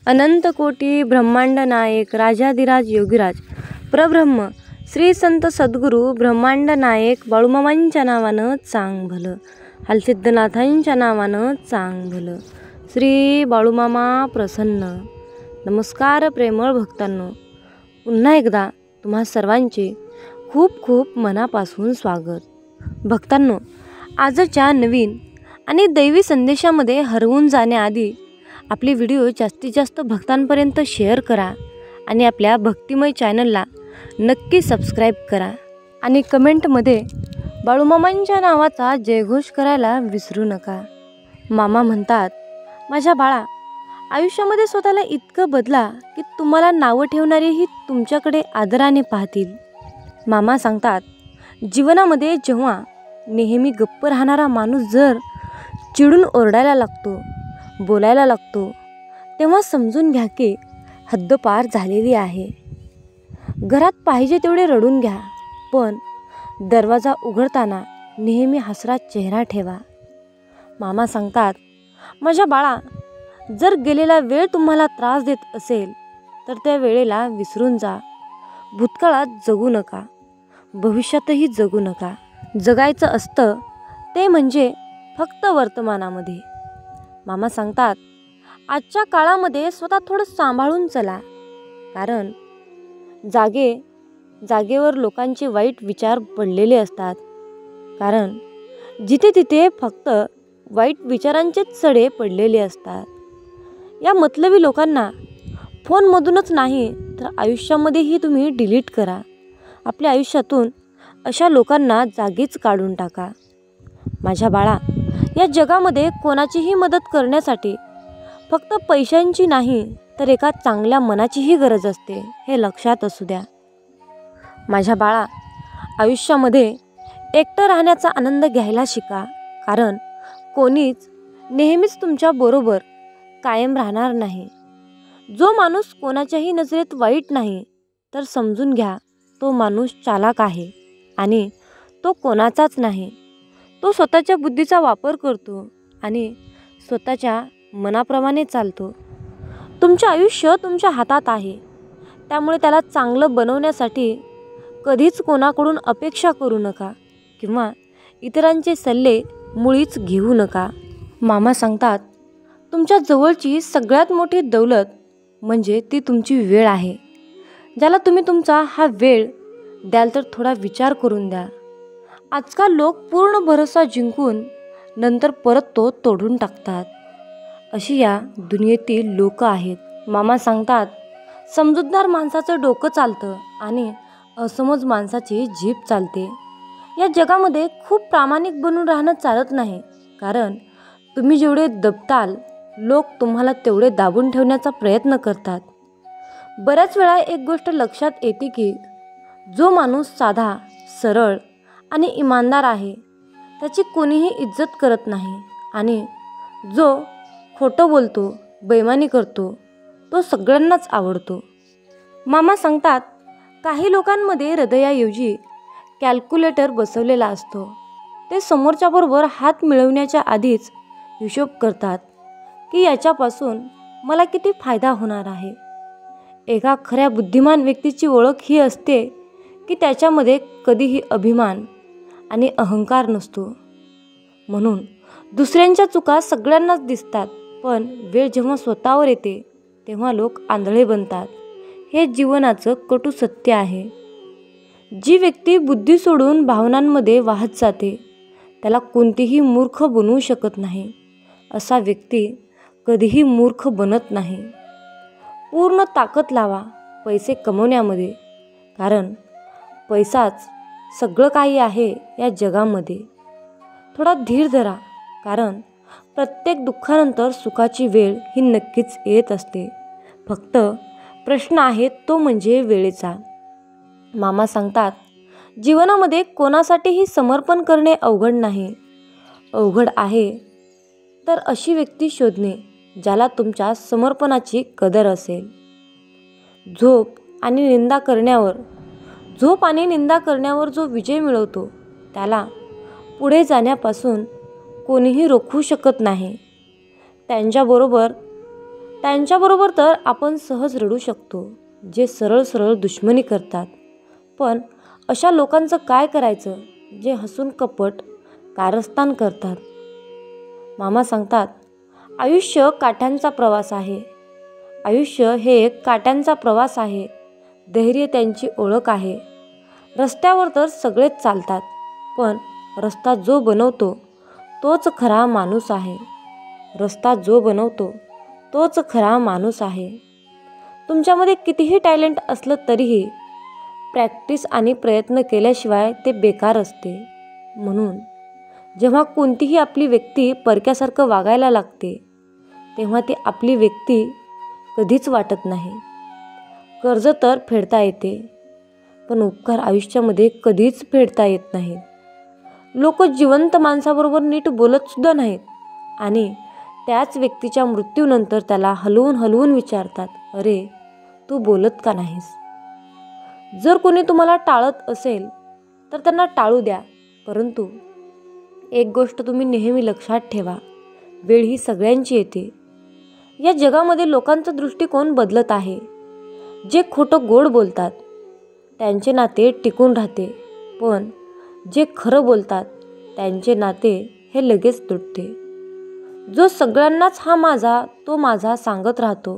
अनंत कोटी ब्रह्मांड नायक राजाधिराज योगीराज प्रब्रह्म श्री संत सद्गुरू ब्रह्मांड नायक बाळूमामांच्या नावानं चांग भलं, हालसिद्धनाथांच्या नावानं चांग भलं. श्री बाळूमामा प्रसन्न. नमस्कार प्रेमळ भक्तांनो, पुन्हा एकदा तुम्हा सर्वांचे खूप खूप मनापासून स्वागत. भक्तांनो, आजच्या नवीन आणि दैवी संदेशामध्ये हरवून जाण्याआधी आपले व्हिडिओ जास्तीत जास्त भक्तांपर्यंत शेअर करा आणि आपल्या भक्तिमय चॅनलला नक्की सबस्क्राईब करा आणि कमेंटमध्ये बाळूमामांच्या नावाचा जयघोष करायला विसरू नका. मामा म्हणतात, माझ्या बाळा, आयुष्यामध्ये स्वतःला इतकं बदला की तुम्हाला नावं ठेवणारेही तुमच्याकडे आदराने पाहतील. मामा सांगतात, जीवनामध्ये जेव्हा नेहमी गप्प राहणारा माणूस जर चिडून ओरडायला लागतो, बोलायला लागतो, तेव्हा समजून घ्या की हद्दपार झालेली आहे. घरात पाहिजे तेवढे रडून घ्या, पण दरवाजा उघडताना नेहमी हसरा चेहरा ठेवा. मामा सांगतात, माझ्या बाळा, जर गेलेला वेळ तुम्हाला त्रास देत असेल तर त्या वेळेला विसरून जा. भूतकाळात जगू नका, भविष्यातही जगू नका. जगायचं असतं ते म्हणजे फक्त वर्तमानामध्ये. मामा सांगतात, आजच्या काळामध्ये स्वतः थोडं सांभाळून चला, कारण जागेवर लोकांचे वाईट विचार पडलेले असतात. कारण जिथे तिथे फक्त वाईट विचारांचेच सडे पडलेले असतात. या मतलबी लोकांना फोनमधूनच नाही तर आयुष्यामध्येही तुम्ही डिलीट करा. आपल्या आयुष्यातून अशा लोकांना जागीच काढून टाका. माझ्या बाळा, या जगामध्ये कोणाचीही मदत करण्यासाठी फक्त पैशांची नाही तर एका चांगल्या मनाचीही गरज असते, हे लक्षात असू द्या. माझ्या बाळा, आयुष्यामध्ये एकटं राहण्याचा आनंद घ्यायला शिका, कारण कोणीच नेहमीच तुमच्याबरोबर कायम राहणार नाही. जो माणूस कोणाच्याही नजरेत वाईट नाही तर समजून घ्या तो माणूस चालाक आहे आणि तो कोणाचाच नाही. तो स्वतःच्या बुद्धीचा वापर करतो आणि स्वतःच्या मनाप्रमाणे चालतो. तुमचे आयुष्य तुमच्या हातात आहे, त्यामुळे त्याला चांगलं बनवण्यासाठी कधीच कोणाकडून अपेक्षा करू नका किंवा इतरांचे सल्ले मुळीच घेऊ नका. मामा सांगतात, तुमच्या जवळची सगळ्यात मोठी दौलत म्हणजे ती तुमची वेळ आहे. ज्याला तुम्ही तुमचा हा वेळ द्याल तर थोडा विचार करून द्या. आजकाल लोक पूर्ण भरोसा जिंकून नंतर परत तो तोडून टाकतात. अशी या दुनियेतील लोक आहेत. मामा सांगतात, समजूतदार माणसाचं डोकं चालतं आणि असमज माणसाची जीभ चालते. या जगामध्ये खूप प्रामाणिक बनून राहणं चालत नाही, कारण तुम्ही जेवढे दबताल लोक तुम्हाला तेवढे दाबून ठेवण्याचा प्रयत्न करतात. बऱ्याच वेळा एक गोष्ट लक्षात येते की जो माणूस साधा, सरळ आणि इमानदार आहे त्याची कोणीही इज्जत करत नाही आणि जो खोटं बोलतो, बेईमानी करतो तो सगळ्यांनाच आवडतो. मामा सांगतात, काही लोकांमध्ये हृदयाऐवजी कॅल्क्युलेटर बसवलेला असतो. ते समोरच्याबरोबर हात मिळवण्याच्या आधीच हिशोब करतात की याच्यापासून मला किती फायदा होणार आहे. एका खऱ्या बुद्धिमान व्यक्तीची ओळख ही असते की त्याच्यामध्ये कधीही अभिमान आणि अहंकार नसतो. म्हणून दुसऱ्यांच्या चुका सगळ्यांनाच दिसतात, पण वेळ जेव्हा स्वतःवर येते तेव्हा लोक आंधळे बनतात. हे जीवनाचं कटू सत्य आहे. जी व्यक्ती बुद्धी सोडून भावनांमध्ये वाहत जाते त्याला कोणतीही मूर्ख बनवू शकत नाही. असा व्यक्ती कधीही मूर्ख बनत नाही. पूर्ण ताकद लावा पैसे कमवण्यामध्ये, कारण पैसाच सगळं काही आहे या जगामध्ये. थोडा धीर धरा, कारण प्रत्येक दुःखानंतर सुखाची वेळ ही नक्कीच येत असते. फक्त प्रश्न आहे तो म्हणजे वेळेचा. मामा सांगतात, जीवनामध्ये कोणासाठीही समर्पण करणे अवघड नाही. अवघड आहे तर अशी व्यक्ती शोधणे ज्याला तुमच्या समर्पणाची कदर असेल. झोप आणि निंदा करण्यावर जो विजय मिळवतो त्याला पुढे जाण्यापासून कोणीही रोखू शकत नाही. त्यांच्याबरोबर त्यांच्याबरोबर तर आपण सहज रडू शकतो, जे सरळ सरळ दुश्मनी करतात. पण अशा लोकांचं काय करायचं, जे हसून कपट कारस्थान करतात? मामा सांगतात, आयुष्य काठ्यांचा प्रवास आहे. आयुष्य हे एक काट्यांचा प्रवास आहे. धैर्य त्यांची ओळख आहे. रस्त्यावर तर सगळेच चालतात, पण रस्ता जो बनवतो तोच खरा माणूस आहे. रस्ता जो बनवतो तोच खरा माणूस आहे. तुमच्यामध्ये कितीही टॅलेंट असलं तरीही प्रॅक्टिस आणि प्रयत्न केल्याशिवाय ते बेकार असते. म्हणून जेव्हा कोणतीही आपली व्यक्ती परक्यासारखं वागायला लागते, तेव्हा ती आपली व्यक्ती कधीच वाटत नाही. कर्ज तर फेडता येते, पण उपकार आयुष्यामध्ये कधीच फेडता येत नाहीत. लोक जिवंत माणसाबरोबर नीट बोलतसुद्धा नाहीत आणि त्याच व्यक्तीच्या मृत्यूनंतर त्याला हलवून हलवून विचारतात, अरे तू बोलत का नाहीस? जर कोणी तुम्हाला टाळत असेल तर त्यांना टाळू द्या, परंतु एक गोष्ट तुम्ही नेहमी लक्षात ठेवा, वेळ ही सगळ्यांची येते. या जगामध्ये लोकांचा दृष्टिकोन बदलत आहे. जे खोटं गोड बोलतात त्यांचे नाते टिकून राहते, पण जे खरं बोलतात त्यांचे नाते हे लगेच तुटते. जो सगळ्यांनाच हा माझा तो माझा सांगत राहतो,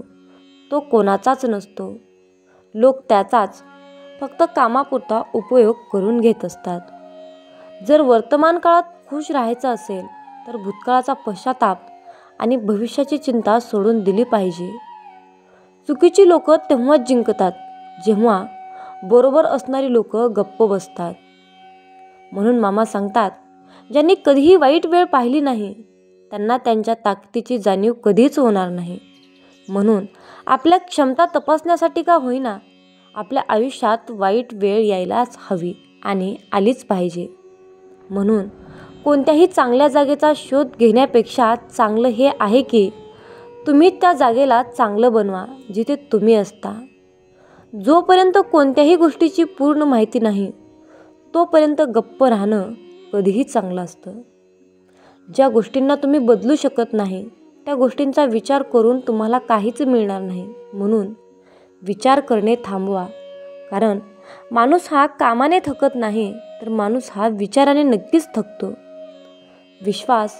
तो कोणाचाच नसतो. लोक त्याचाच फक्त कामापुरता उपयोग करून घेत असतात. जर वर्तमान काळात खुश राहायचं असेल तर भूतकाळाचा पश्चाताप आणि भविष्याची चिंता सोडून दिली पाहिजे. चुकीची लोक तेव्हाच जिंकतात जेव्हा बरोबर असणारी लोक गप्प बसतात. म्हणून मामा सांगतात, ज्यांनी कधीही वाईट वेळ पाहिली नाही त्यांना त्यांच्या ताकदीची जाणीव कधीच होणार नाही. म्हणून आपल्या क्षमता तपासण्यासाठी का होईना आपल्या आयुष्यात वाईट वेळ यायलाच हवी आणि आलीच पाहिजे. म्हणून कोणत्याही चांगल्या जागेचा शोध घेण्यापेक्षा चांगलं हे आहे की तुम्ही त्या जागेला चांगलं बनवा जिथे तुम्ही असता. जोपर्यंत कोणत्याही गोष्टीची पूर्ण माहिती नाही तोपर्यंत गप्प राहणं कधीही चांगलं असतं. ज्या गोष्टींना तुम्ही बदलू शकत नाही त्या गोष्टींचा विचार करून तुम्हाला काहीच मिळणार नाही. म्हणून विचार करणे थांबवा, कारण माणूस हा कामाने थकत नाही तर माणूस हा विचाराने नक्कीच थकतो. विश्वास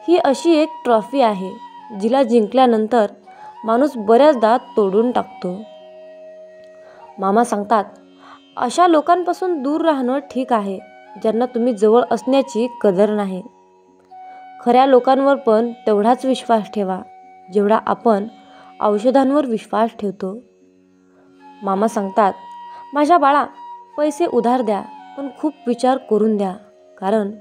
ही अशी एक ट्रॉफी आहे जिला जिंकल्यानंतर माणूस बऱ्याचदा तोडून टाकतो. मामा सांगतात, अशा लोकांपासून दूर राहणं ठीक आहे ज्यांना तुम्ही जवळ असण्याची कदर नाही. खऱ्या लोकांवर पण तेवढाच विश्वास ठेवा जेवढा आपण औषधांवर विश्वास ठेवतो. मामा सांगतात, माझ्या बाळा, पैसे उधार द्या, पण खूप विचार करून द्या, कारण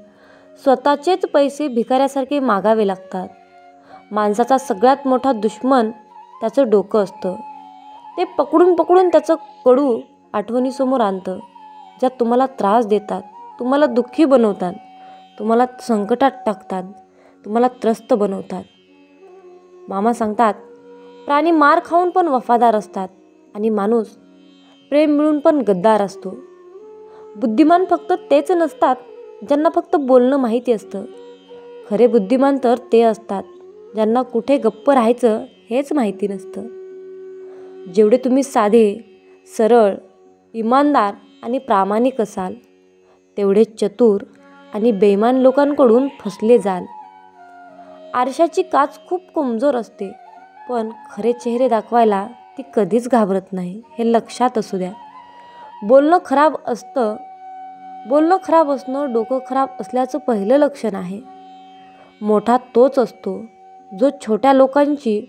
स्वतःचेच पैसे भिकाऱ्यासारखे मागावे लागतात. माणसाचा सगळ्यात मोठा दुश्मन त्याचं डोकं असतं. ते पकडून पकडून त्याचं कडू आठवणीसमोर आणतं, ज्या तुम्हाला त्रास देतात, तुम्हाला दुःखी बनवतात, तुम्हाला संकटात टाकतात, तुम्हाला त्रस्त बनवतात. मामा सांगतात, प्राणी मार खाऊन पण वफादार असतात आणि माणूस प्रेम मिळून पण गद्दार असतो. बुद्धिमान फक्त तेच नसतात ज्यांना फक्त बोलणं माहिती असतं. खरे बुद्धिमान तर ते असतात ज्यांना कुठे गप्प राहायचं हेच माहिती नसतं. जेवढे तुम्ही साधे, सरळ, इमानदार आणि प्रामाणिक असाल तेवढे चतुर आणि बेईमान लोकांकडून फसले जाल. आरशाची काच खूप कमजोर असते, पण खरे चेहरे दाखवायला ती कधीच घाबरत नाही, हे लक्षात असू द्या. बोलणं खराब असणं डोकं खराब असल्याचं पहिलं लक्षण आहे. मोठा तोच असतो जो छोट्या लोकांची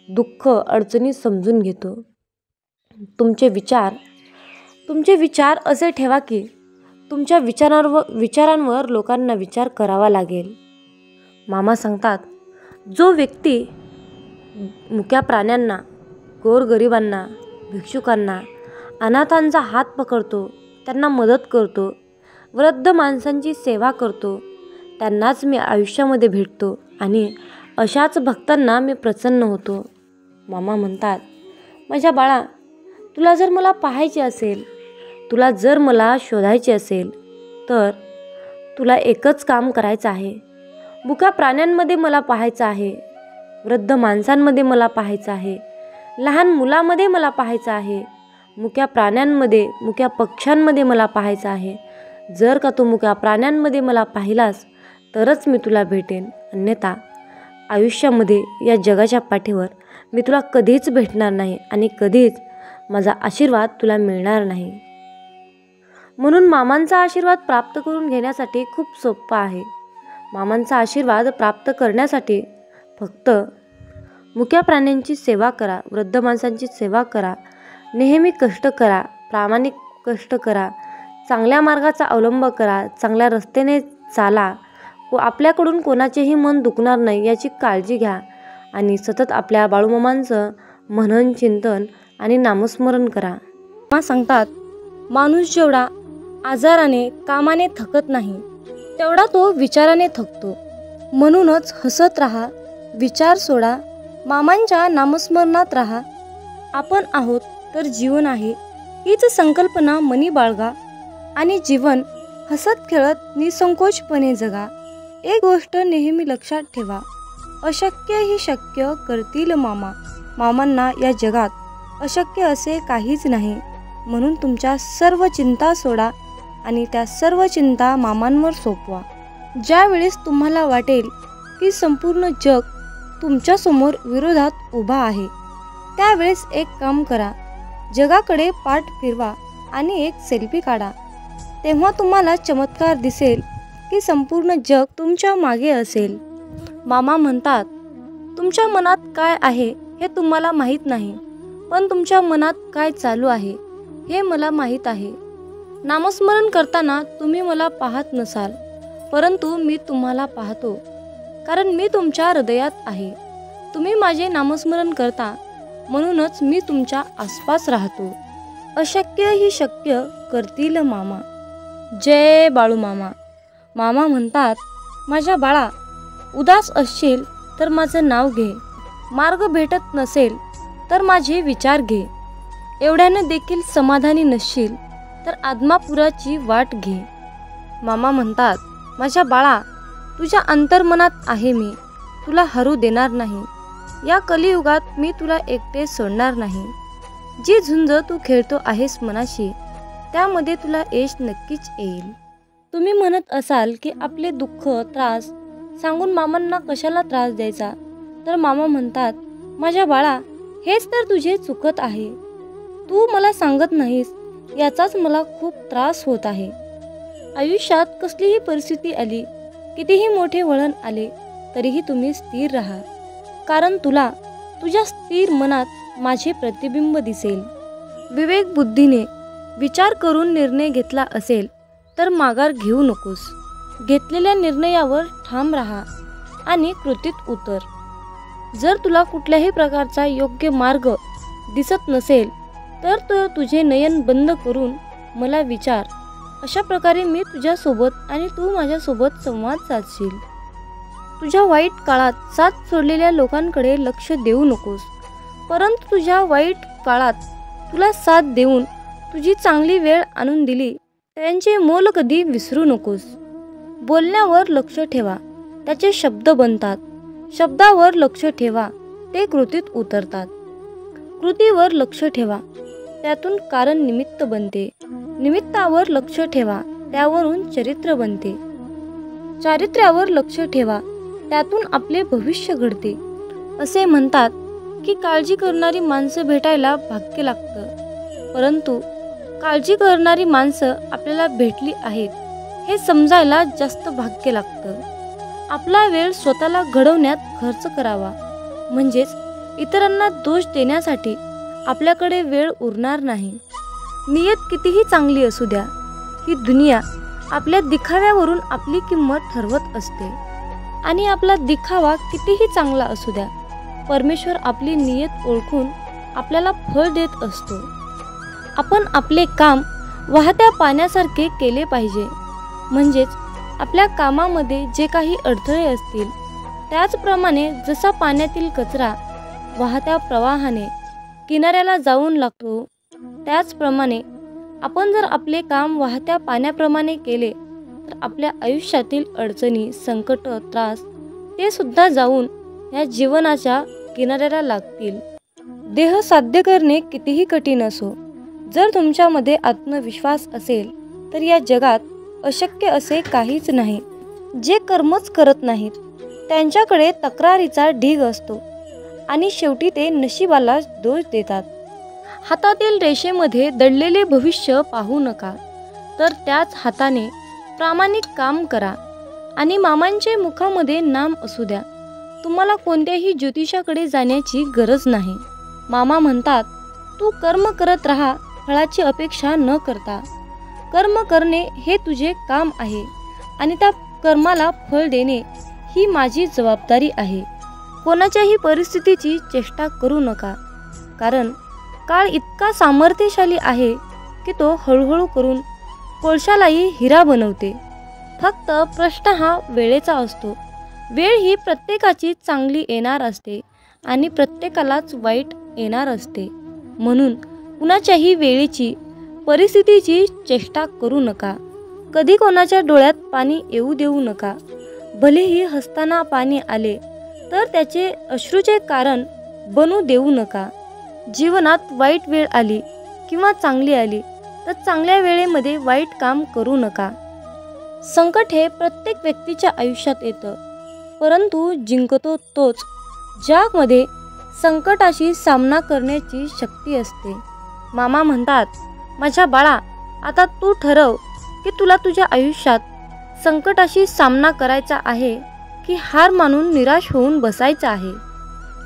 दुःख अडचणी समजून घेतो. तुमचे विचार असे ठेवा की तुमच्या विचारांवर लोकांना विचार करावा लागेल. मामा सांगतात, जो व्यक्ती मुक्या प्राण्यांना, गोरगरिबांना, भिक्षुकांना, अनाथांचा हात पकडतो, त्यांना मदत करतो, वृद्ध माणसांची सेवा करतो, त्यांनाच मी आयुष्यामध्ये भेटतो आणि अशाच भक्तांना मी प्रसन्न होतो. मामा म्हणतात, माझ्या बाळा, तुला जर मला पाहायचे असेल, तुला जर मला शोधायचे असेल तर तुला एकच काम करायचं आहे. मुक्या प्राण्यांमध्ये मला पाहायचं आहे. वृद्ध माणसांमध्ये मला पाहायचं आहे, लहान मुलामध्ये मला पाहायचं आहे, मुक्या प्राण्यांमध्ये, मुक्या पक्ष्यांमध्ये मला पाहायचं आहे. जर का तू मुक्या प्राण्यांमध्ये मला पाहिलास तरच मी तुला भेटेन, अन्यथा आयुष्यामध्ये या जगाच्या पाठीवर मी तुला कधीच भेटणार नाही आणि कधीच माझा आशीर्वाद तुला मिळणार नाही. म्हणून मामांचा आशीर्वाद प्राप्त करून घेण्यासाठी खूप सोपं आहे. मामांचा आशीर्वाद प्राप्त करण्यासाठी फक्त मुक्या प्राण्यांची सेवा करा, वृद्ध माणसांची सेवा करा, नेहमी कष्ट करा, प्रामाणिक कष्ट करा, चांगल्या मार्गाचा अवलंब करा, चांगल्या रस्त्याने चाला व आपल्याकडून कोणाचेही मन दुखणार नाही याची काळजी घ्या आणि सतत आपल्या बाळूमामांचं मनन, चिंतन आणि नामस्मरण करा. मामा सांगतात, माणूस जेवढा आजाराने, कामाने थकत नाही तेवढा तो विचाराने थकतो. म्हणूनच हसत राहा, विचार सोडा, मामांच्या नामस्मरणात राहा. आपण आहोत तर जीवन आहे हीच संकल्पना मनी बाळगा आणि जीवन हसत खेळत निसंकोचपणे जगा. एक गोष्ट नेहमी लक्षात ठेवा, अशक्य ही शक्य करतील मामा. मामांना या जगात अशक्य असे काहीच नाही. म्हणून तुमच्या सर्व चिंता सोडा आणि त्या सर्व चिंता मामांवर सोपवा. ज्यावेळेस तुम्हाला वाटेल की संपूर्ण जग तुमच्यासमोर विरोधात उभा आहे, त्यावेळेस एक काम करा, जगाकडे पाठ फिरवा आणि एक सेल्फी काढा. तेव्हा तुम्हाला चमत्कार दिसेल की संपूर्ण जग तुमच्या मागे असेल. मामा म्हणतात, तुमच्या मनात काय आहे हे तुम्हाला माहीत नाही, पण तुमच्या मनात काय चालू आहे हे मला माहीत आहे. नामस्मरण करताना तुम्ही मला पाहत नसाल, परंतु मी तुम्हाला पाहतो, कारण मी तुमच्या हृदयात आहे. तुम्ही माझे नामस्मरण करता, म्हणूनच मी तुमच्या आसपास राहतो. अशक्य ही शक्य करतील मामा. जय बाळूमामा. मामा म्हणतात, माझ्या बाळा, उदास असशील तर माझं नाव घे, मार्ग भेटत नसेल तर माझे विचार घे, एवढ्याने देखील समाधानी नसशील तर आत्मापुराची वाट घे. मामा म्हणतात, माझ्या बाळा, तुझ्या अंतर्मनात आहे मी, तुला हरू देणार नाही. या कलियुगात मी तुला एकटे सोडणार नाही. जी झुंज तू खेळतो आहेस मनाशी, त्यामध्ये तुला यश नक्कीच येईल. तुम्ही म्हणत असाल की आपले दुःख, त्रास सांगून मामांना कशाला त्रास द्यायचा, तर मामा म्हणतात, माझ्या बाळा, हेच तर तुझे चुकत आहे. तू मला सांगत नाहीस, याचाच मला खूप त्रास होत आहे. आयुष्यात कसलीही परिस्थिती आली, कितीही मोठे वळण आले, तरीही तुम्ही स्थिर राहा, कारण तुला तुझ्या स्थिर मनात माझे प्रतिबिंब दिसेल. विवेक बुद्धीने विचार करून निर्णय घेतला असेल तर माघार घेऊ नकोस. घेतलेल्या निर्णयावर ठाम राहा आणि कृतीत उतर. जर तुला कुठल्याही प्रकारचा योग्य मार्ग दिसत नसेल तर तो तुझे नयन बंद करून मला विचार. अशा प्रकारे मी तुझ्यासोबत आणि तू माझ्यासोबत संवाद साधशील. तुझ्या वाईट काळात साथ सोडलेल्या लोकांकडे लक्ष देऊ नकोस, परंतु तुझ्या वाईट काळात तुला साथ देऊन तुझी चांगली वेळ आणून दिली त्यांचे मोल कधी विसरू नकोस. बोलण्यावर लक्ष ठेवा, त्याचे शब्द बनतात. शब्दावर लक्ष ठेवा, ते कृतीत उतरतात. कृतीवर लक्ष ठेवा, त्यातून कारण निमित्त बनते. निमित्तावर लक्ष ठेवा, त्यावरून चरित्र बनते. चारित्र्यावर लक्ष ठेवा, त्यातून आपले भविष्य घडते. असे म्हणतात की काळजी करणारी माणसं भेटायला भाग्य लागतं, परंतु काळजी करणारी माणसं आपल्याला भेटली आहेत हे समजायला जास्त भाग्य लागतं. आपला वेळ स्वतःला घडवण्यात खर्च करावा, म्हणजेच इतरांना दोष देण्यासाठी आपल्याकडे वेळ उरणार नाही. नियत कितीही चांगली असू द्या, ही दुनिया आपल्या दिखाव्यावरून आपली किंमत ठरवत असते. आणि आपला दिखावा कितीही चांगला असू द्या, परमेश्वर आपली नियत ओळखून आपल्याला फळ देत असतो. आपण आपले काम वाहत्या पाण्यासारखे केले पाहिजे, म्हणजेच आपल्या कामामध्ये जे काही अडथळे असतील त्याचप्रमाणे जसा पाण्यातील कचरा वाहत्या प्रवाहाने किनाऱ्याला जाऊन लागतो, त्याचप्रमाणे आपण जर आपले काम वाहत्या पाण्याप्रमाणे केले तर आपल्या आयुष्यातील अडचणी, संकट, त्रास ते सुद्धा जाऊन या जीवनाच्या किनाऱ्याला लागतील. देह साध्य करणे कितीही कठीण असो, जर तुमच्यामध्ये आत्मविश्वास असेल तर या जगात अशक्य असे काहीच नाही. जे कर्मच करत नाहीत त्यांच्याकडे तक्रारीचा ढीग असतो आणि शेवटी ते नशिबाला दोष देतात. हातातील रेषेमध्ये दडलेले भविष्य पाहू नका, तर त्याच हाताने प्रामाणिक काम करा आणि मामांचे मुखामध्ये नाम असू द्या. तुम्हाला कोणत्याही ज्योतिषाकडे जाण्याची गरज नाही. मामा म्हणतात, तू कर्म करत राहा, फळाची अपेक्षा न करता. कर्म करणे हे तुझे काम आहे आणि त्या कर्माला फळ देणे ही माझी जबाबदारी आहे. कोणाच्याही परिस्थितीची चेष्टा करू नका, कारण काळ इतका सामर्थ्यशाली आहे की तो हळूहळू करून कोळशालाही हिरा बनवते. फक्त प्रश्न हा वेळेचा असतो. वेळ ही प्रत्येकाची चांगली येणार असते आणि प्रत्येकालाच वाईट येणार असते. म्हणून कुणाच्याही वेळेची परिस्थितीची चेष्टा करू नका. कधी कोणाच्या डोळ्यात पाणी येऊ देऊ नका. भलेही हसताना पाणी आले तर त्याचे अश्रूचे कारण बनू देऊ नका. जीवनात वाईट वेळ आली किंवा चांगली आली तर चांगल्या वेळेमध्ये वाईट काम करू नका. संकट हे प्रत्येक व्यक्तीच्या आयुष्यात येतं, परंतु जिंकतो तोच ज्यामध्ये संकटाशी सामना करण्याची शक्ती असते. मामा म्हणतात, माझ्या बाळा, आता तू ठरव की तुला तुझ्या आयुष्यात संकटाशी सामना करायचा आहे की हार मानून निराश होऊन बसायचं आहे.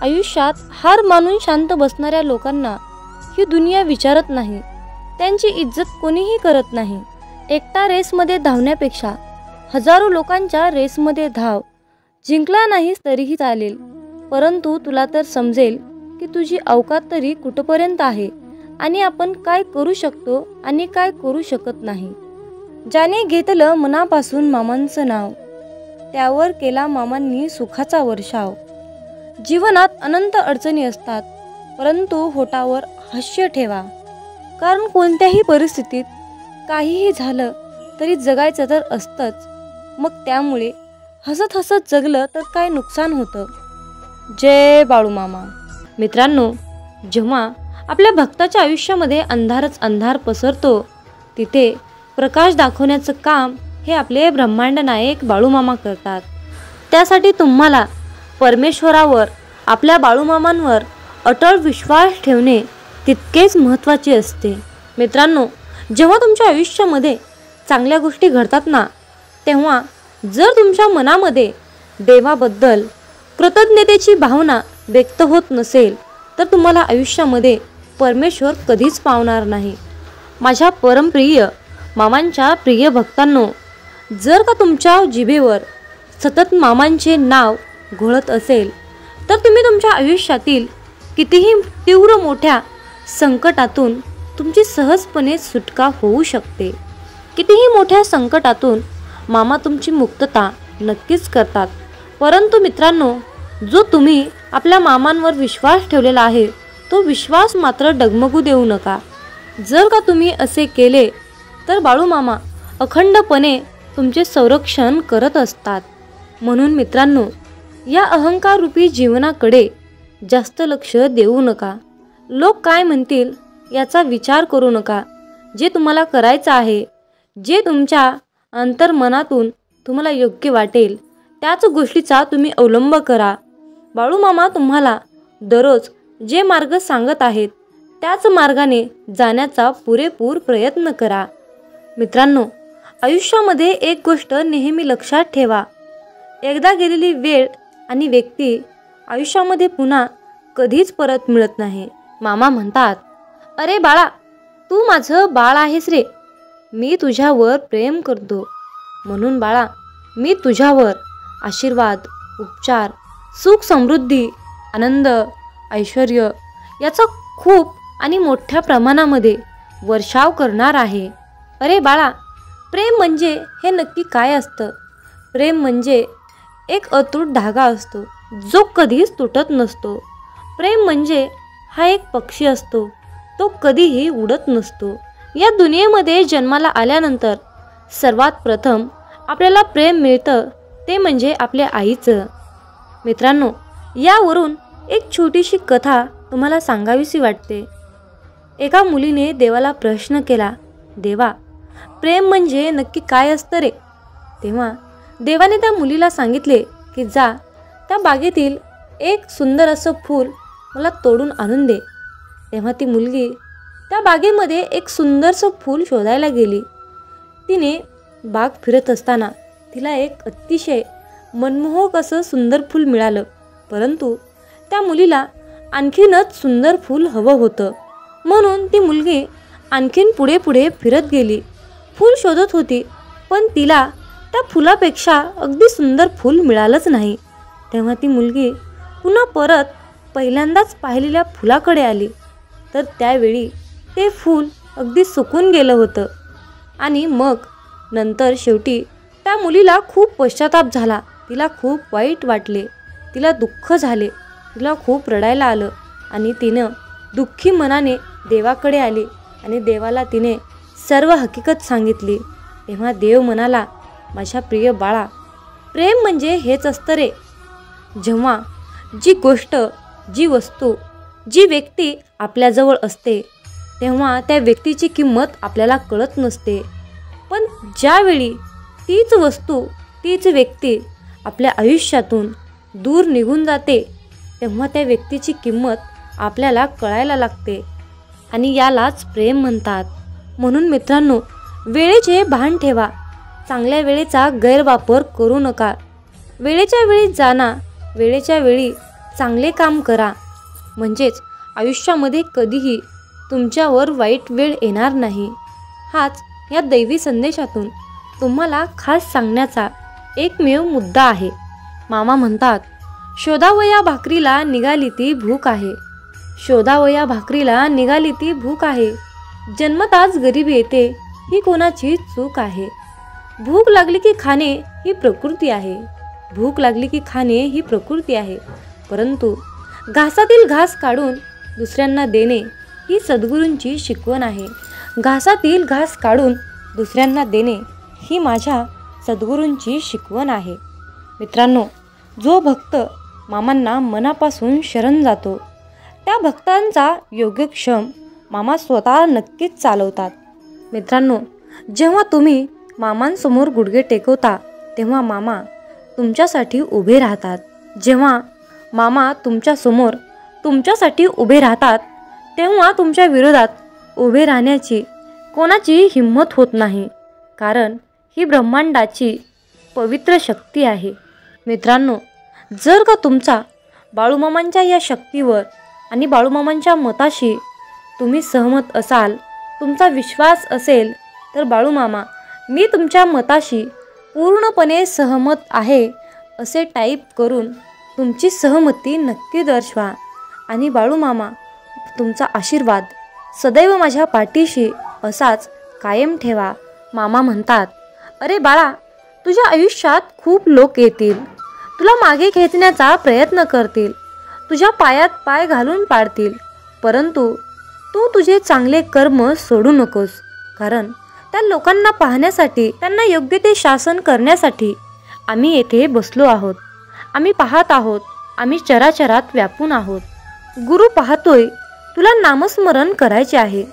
आयुष्यात हार मानून शांत बसणाऱ्या लोकांना ही दुनिया विचारत नाही. त्यांची इज्जत कोणीही करत नाही. एकटा रेसमध्ये धावण्यापेक्षा हजारो लोकांच्या रेसमध्ये धाव. जिंकला नाहीस तरीही चालेल, परंतु तुला तर समजेल की तुझी अवकात तरी कुठपर्यंत आहे आणि आपण काय करू शकतो आणि काय करू शकत नाही. ज्याने घेतलं मनापासून मामांचं नाव, त्यावर केला मामांनी सुखाचा वर्षाव. जीवनात अनंत अडचणी असतात, परंतु होठावर हास्य ठेवा, कारण कोणत्याही परिस्थितीत काहीही झालं तरी जगायचं तर असतंच. मग त्यामुळे हसत हसत जगलं तर काय नुकसान होतं. जय बाळूमामा. मित्रांनो, जेव्हा आपल्या भक्ताच्या आयुष्यामध्ये अंधारच अंधार पसरतो, तिथे प्रकाश दाखवण्याचं काम हे आपले ब्रह्मांड नायक बाळूमामा करतात. त्यासाठी तुम्हाला परमेश्वरावर, आपल्या बाळूमामांवर अटळ विश्वास ठेवणे तितकेच महत्त्वाचे असते. मित्रांनो, जेव्हा तुमच्या आयुष्यामध्ये चांगल्या गोष्टी घडतात ना, तेव्हा जर तुमच्या मनामध्ये देवाबद्दल कृतज्ञतेची भावना व्यक्त होत नसेल तर तुम्हाला आयुष्यामध्ये परमेश्वर कधीच पावणार नाही. माझ्या परमप्रिय मामांच्या प्रिय भक्तांनो, जर का तुमच्या जिभेवर सतत मामांचे नाव घोळत असेल तर तुम्ही तुमच्या आयुष्यातील कितीही तीव्र मोठ्या संकटातून तुमची सहजपणे सुटका होऊ शकते. कितीही मोठ्या संकटातून मामा तुमची मुक्तता नक्कीच करतात. परंतु मित्रांनो, जो तुम्ही आपल्या मामांवर विश्वास ठेवलेला आहे तो विश्वास मात्र डगमगू देऊ नका. जर का तुम्ही असे केले तर बाळूमामा अखंडपणे तुमचे संरक्षण करत असतात. म्हणून मित्रांनो, या अहंकाररूपी जीवनाकडे जास्त लक्ष देऊ नका. लोक काय म्हणतील याचा विचार करू नका. जे तुम्हाला करायचं आहे, जे तुमच्या अंतर्मनातून तुम्हाला योग्य वाटेल त्याच गोष्टीचा तुम्ही अवलंब करा. बाळूमामा तुम्हाला दररोज जे मार्ग सांगत आहेत त्याच मार्गाने जाण्याचा पुरेपूर प्रयत्न करा. मित्रांनो, आयुष्यामध्ये एक गोष्ट नेहमी लक्षात ठेवा, एकदा गेलेली वेळ आणि व्यक्ती आयुष्यामध्ये पुन्हा कधीच परत मिळत नाही. मामा म्हणतात, अरे बाळा, तू माझं बाळ आहेस रे. मी तुझ्यावर प्रेम करतो. म्हणून बाळा, मी तुझ्यावर आशीर्वाद, उपचार, सुख, समृद्धी, आनंद, ऐश्वर याचा खूप आणि मोठ्या प्रमाणामध्ये वर्षाव करणार आहे. अरे बाळा, प्रेम म्हणजे हे नक्की काय असतं? प्रेम म्हणजे एक अतूट धागा असतो जो कधीच तुटत नसतो. प्रेम म्हणजे हा एक पक्षी असतो, तो कधीही उडत नसतो. या दुनियेमध्ये जन्माला आल्यानंतर सर्वात प्रथम आपल्याला प्रेम मिळतं ते म्हणजे आपल्या आईचं. मित्रांनो, यावरून एक छोटीशी कथा तुम्हाला सांगावीशी वाटते. एका मुलीने देवाला प्रश्न केला, देवा, प्रेम म्हणजे नक्की काय असतं रे? तेव्हा देवाने त्या मुलीला सांगितले की जा त्या बागेतील एक सुंदर असं फूल मला तोडून आणून दे. तेव्हा ती मुलगी त्या बागेमध्ये एक सुंदरसं फूल शोधायला गेली. तिने बाग फिरत असताना तिला एक अतिशय मनमोहक असं सुंदर फूल मिळालं. परंतु त्या मुलीला आणखीनच सुंदर फूल हवं होतं, म्हणून ती मुलगी आणखीन पुढे पुढे फिरत गेली. फूल शोधत होती, पण तिला त्या फुलापेक्षा अगदी सुंदर फूल मिळालंच नाही. तेव्हा ती मुलगी पुन्हा परत पहिल्यांदाच पाहिलेल्या फुलाकडे आली, तर त्यावेळी ते फूल अगदी सुकून गेलं होतं. आणि मग नंतर शेवटी त्या मुलीला खूप पश्चाताप झाला. तिला खूप वाईट वाटले, तिला दुःख झाले, तिला खूप रडायला आलं आणि तिनं दुःखी मनाने देवाकडे आली आणि देवाला तिने सर्व हकीकत सांगितली. तेव्हा देव म्हणाला, माझ्या प्रिय बाळा, प्रेम म्हणजे हेच असतं रे. जेव्हा जी गोष्ट, जी वस्तू, जी व्यक्ती आपल्याजवळ असते तेव्हा त्या व्यक्तीची किंमत आपल्याला कळत नसते. पण ज्यावेळी तीच वस्तू, तीच व्यक्ती आपल्या आयुष्यातून दूर निघून जाते तेव्हा त्या व्यक्तीची किंमत आपल्याला कळायला लागते आणि यालाच प्रेम म्हणतात. म्हणून मित्रांनो, वेळेचे भान ठेवा. चांगल्या वेळेचा गैरवापर करू नका. वेळेच्या वेळी जाणा, वेळेच्या वेळी चांगले काम करा, म्हणजेच आयुष्यामध्ये कधीही तुमच्यावर वाईट वेळ येणार नाही. हाच या दैवी संदेशातून तुम्हाला खास सांगण्याचा एकमेव मुद्दा आहे. मामा म्हणतात, शोधावया भाकरीला निघाली ती भूक आहे. शोधावया भाकरीला निघाली ती भूक आहे. जन्मताच गरिबी येते ही कोणाची चूक आहे. भूक लागली की खाणे ही प्रकृती आहे. भूक लागली की खाणे ही प्रकृती आहे. परंतु घासातील घास काढून दुसऱ्यांना देणे ही सद्गुरूंची शिकवण आहे. घासातील घास काढून दुसऱ्यांना देणे ही माझ्या सद्गुरूंची शिकवण आहे. मित्रांनो, जो भक्त मामांना मनापासून शरण जातो त्या भक्तांचा योगक्षेम मामा स्वतः नक्कीच चालवतात. मित्रांनो, जेव्हा तुम्ही मामांसमोर गुडघे टेकवता तेव्हा मामा तुमच्यासाठी उभे राहतात. जेव्हा मामा तुमच्यासमोर तुमच्यासाठी उभे राहतात तेव्हा तुमच्या विरोधात उभे राहण्याची कोणाची हिंमत होत नाही, कारण ही ब्रह्मांडाची पवित्र शक्ती आहे. मित्रांनो, जर का तुमचा बाळूमामांच्या या शक्तीवर आणि बाळूमामांच्या मताशी तुम्ही सहमत असाल, तुमचा विश्वास असेल, तर बाळूमामा, मी तुमच्या मताशी पूर्णपणे सहमत आहे असे टाईप करून तुमची सहमती नक्की दर्शवा. आणि बाळूमामा, तुमचा आशीर्वाद सदैव माझ्या पाठीशी असाच कायम ठेवा. मामा म्हणतात, अरे बाळा, तुझ्या आयुष्यात खूप लोक येतील, तुला मागे खेचण्याचा प्रयत्न करतील, तुझ्या पायात पाय घालून पाडतील, परंतु तू तुझे चांगले कर्म सोडू नकोस. कारण त्या लोकांना पाहण्यासाठी, त्यांना योग्य ते शासन करण्यासाठी आम्ही येथे बसलो आहोत. आम्ही पाहत आहोत, आम्ही चराचरात व्यापून आहोत. गुरु पाहतोय, तुला नामस्मरण करायचे आहे.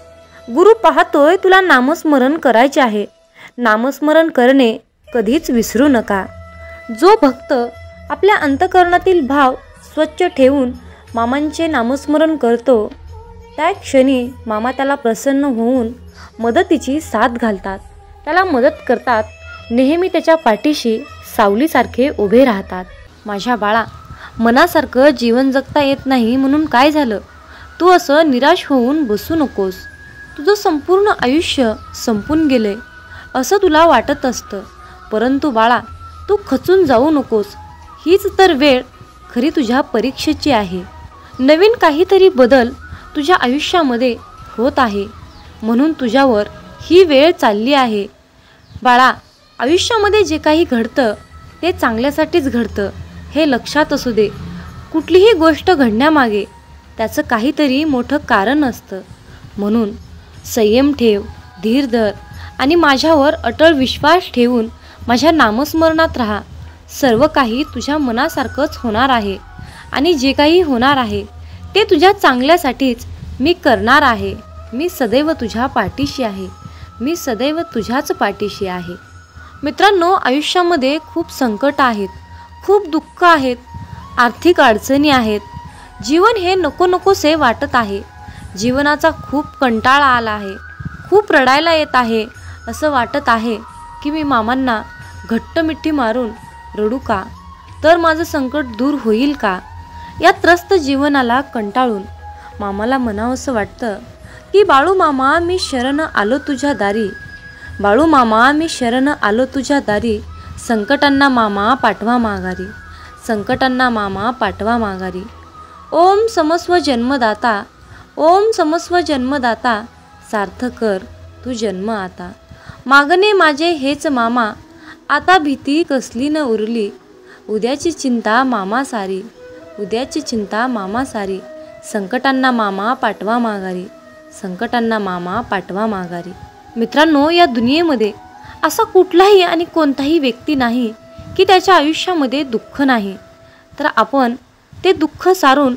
गुरु पाहतोय, तुला नामस्मरण करायचे आहे. नामस्मरण करणे कधीच विसरू नका. जो भक्त आपल्या अंतःकरणातील भाव स्वच्छ ठेवून मामांचे नामस्मरण करतो, त्या क्षणी मामा त्याला प्रसन्न होऊन मदतीची साथ घालतात, त्याला मदत करतात, नेहमी त्याच्या पाठीशी सावलीसारखे उभे राहतात. माझ्या बाळा, मनासारखं जीवन जगता येत नाही म्हणून काय झालं? तू असं निराश होऊन बसू नकोस. तुझं संपूर्ण आयुष्य संपून गेले असं तुला वाटत असतं, परंतु बाळा, तू खचून जाऊ नकोस. हीच तर वेळ खरी तुझ्या परीक्षेची आहे. नवीन काहीतरी बदल तुझ्या आयुष्यामध्ये होत आहे, म्हणून तुझ्यावर ही वेळ चालली आहे. बाळा, आयुष्यामध्ये जे काही घडतं ते चांगल्यासाठीच घडतं हे लक्षात असू दे. कुठलीही गोष्ट घडण्यामागे त्याचं काहीतरी मोठं कारण असतं. म्हणून संयम ठेव, धीर धर आणि माझ्यावर अटळ विश्वास ठेवून माझ्या नामस्मरणात राहा. सर्व काही तुझ्या मनासारखंच होणार आहे आणि जे काही होणार आहे ते तुझ्या चांगल्यासाठीच मी करणार आहे. मी सदैव तुझ्या पाठीशी आहे. मी सदैव तुझ्याच पाठीशी आहे. मित्रांनो, आयुष्यामध्ये खूप संकट आहेत, खूप दुःख आहेत, आर्थिक अडचणी आहेत. जीवन हे नको नकोसे वाटत आहे. जीवनाचा खूप कंटाळा आला आहे. खूप रडायला येत आहे. असं वाटत आहे की मी मामांना घट्ट मिठी मारून रडू का, तर माझं संकट दूर होईल का. या त्रस्त जीवनाला कंटाळून मामाला म्हणावंसं वाटतं की बाळू मामा, मी शरण आलो तुझ्या दारी. बाळू मामा, मी शरण आलो तुझ्या दारी. संकटांना मामा पाठवा माघारी. संकटांना मामा पाठवा माघारी. ओम समस्व जन्मदाता, ओम समस्व जन्मदाता, सार्थ कर तू जन्म आता. मागणे माझे हेच मामा, आता भीती कसली न उरली. उद्याची चिंता मामा सारी. उद्याची चिंता मामा सारी. संकटांना मामा पाठवा माघारी. संकटांना मामा पाठवा माघारी. मित्रांनो, या दुनियेमध्ये असा कुठलाही आणि कोणताही व्यक्ती नाही की त्याच्या आयुष्यामध्ये दुःख नाही. तर आपण ते दुःख सारून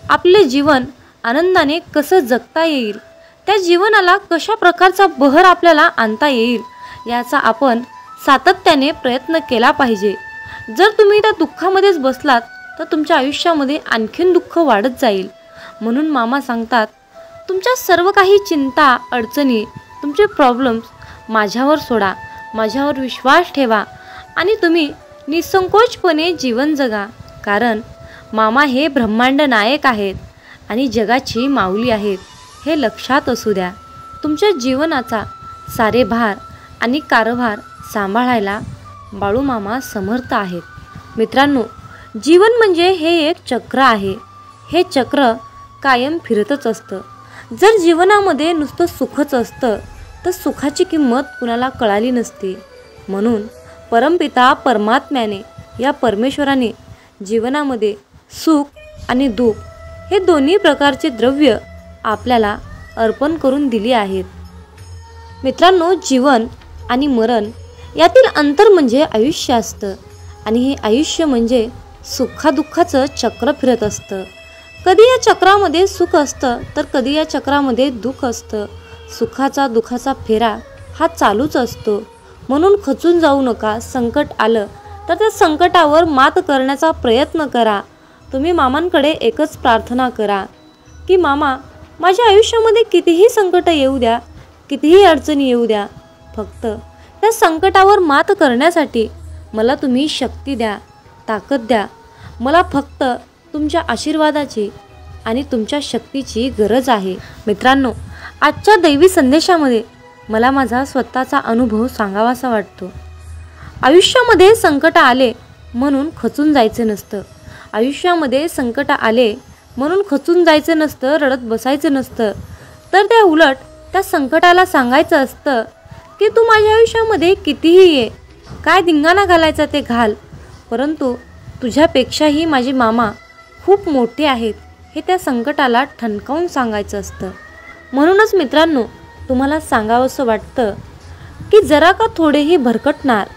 आपले जीवन आनंदाने कसं जगता येईल, त्या जीवनाला कशा प्रकारचा बहर आपल्याला आणता येईल, याचा आपण सातत्याने प्रयत्न केला पाहिजे. जर तुम्ही त्या दुःखामध्येच बसलात तर तुमच्या आयुष्यामध्ये आणखीन दुःख वाढत जाईल. म्हणून मामा सांगतात, तुमच्या सर्व काही चिंता, अडचणी, तुमचे प्रॉब्लेम्स माझ्यावर सोडा. माझ्यावर विश्वास ठेवा आणि तुम्ही निसंकोचपणे जीवन जगा. कारण मामा हे ब्रह्मांड नायक आहेत आणि जगाची माऊली आहेत, हे लक्षात असू द्या. तुमच्या जीवनाचा सारे भार आणि कारभार सांभाळायला बाळू मामा समर्थ आहेत. मित्रांनो, जीवन म्हणजे हे एक चक्र आहे. हे चक्र कायम फिरतच असतं. जर जीवनामध्ये नुसतं सुखच असतं तर सुखाची किंमत कुणाला कळाली नसते. म्हणून परमपिता परमात्म्याने, या परमेश्वराने जीवनामध्ये सुख आणि दुःख हे दोन्ही प्रकारचे द्रव्य आपल्याला अर्पण करून दिली आहेत. मित्रांनो, जीवन आणि मरण यातील अंतर म्हणजे आयुष्य असतं आणि हे आयुष्य म्हणजे सुखादुःखाचं चक्र फिरत असतं. कधी या चक्रामध्ये सुख असतं तर कधी या चक्रामध्ये दुःख असतं. सुखाचा दुःखाचा फेरा हा चालूच असतो. म्हणून खचून जाऊ नका. संकट आलं तर त्या संकटावर मात करण्याचा प्रयत्न करा. तुम्ही मामांकडे एकच प्रार्थना करा की मामा, माझ्या आयुष्यामध्ये कितीही संकट येऊ द्या, कितीही अडचणी येऊ द्या, फक्त त्या संकटावर मात करण्यासाठी मला तुम्ही शक्ती द्या, ताकद द्या. मला फक्त तुमच्या आशीर्वादाची आणि तुमच्या शक्तीची गरज आहे. मित्रांनो, आजच्या दैवी संदेशामध्ये मला माझा स्वतःचा अनुभव सांगावासा वाटतो. आयुष्यामध्ये संकट आले म्हणून खचून जायचं नसतं. आयुष्यामध्ये संकट आले म्हणून खचून जायचं नसतं, रडत बसायचं नसतं. तर त्या उलट त्या संकटाला सांगायचं असतं की तू माझ्या आयुष्यामध्ये कितीही ये, काय धिंगाणा घालायचा ते घाल, परंतु तुझ्यापेक्षाही माझे मामा खूप मोठे आहेत, हे त्या संकटाला ठणकावून सांगायचं असतं. म्हणूनच मित्रांनो, तुम्हाला सांगावंसं वाटतं की जरा का थोडेही भरकटणार,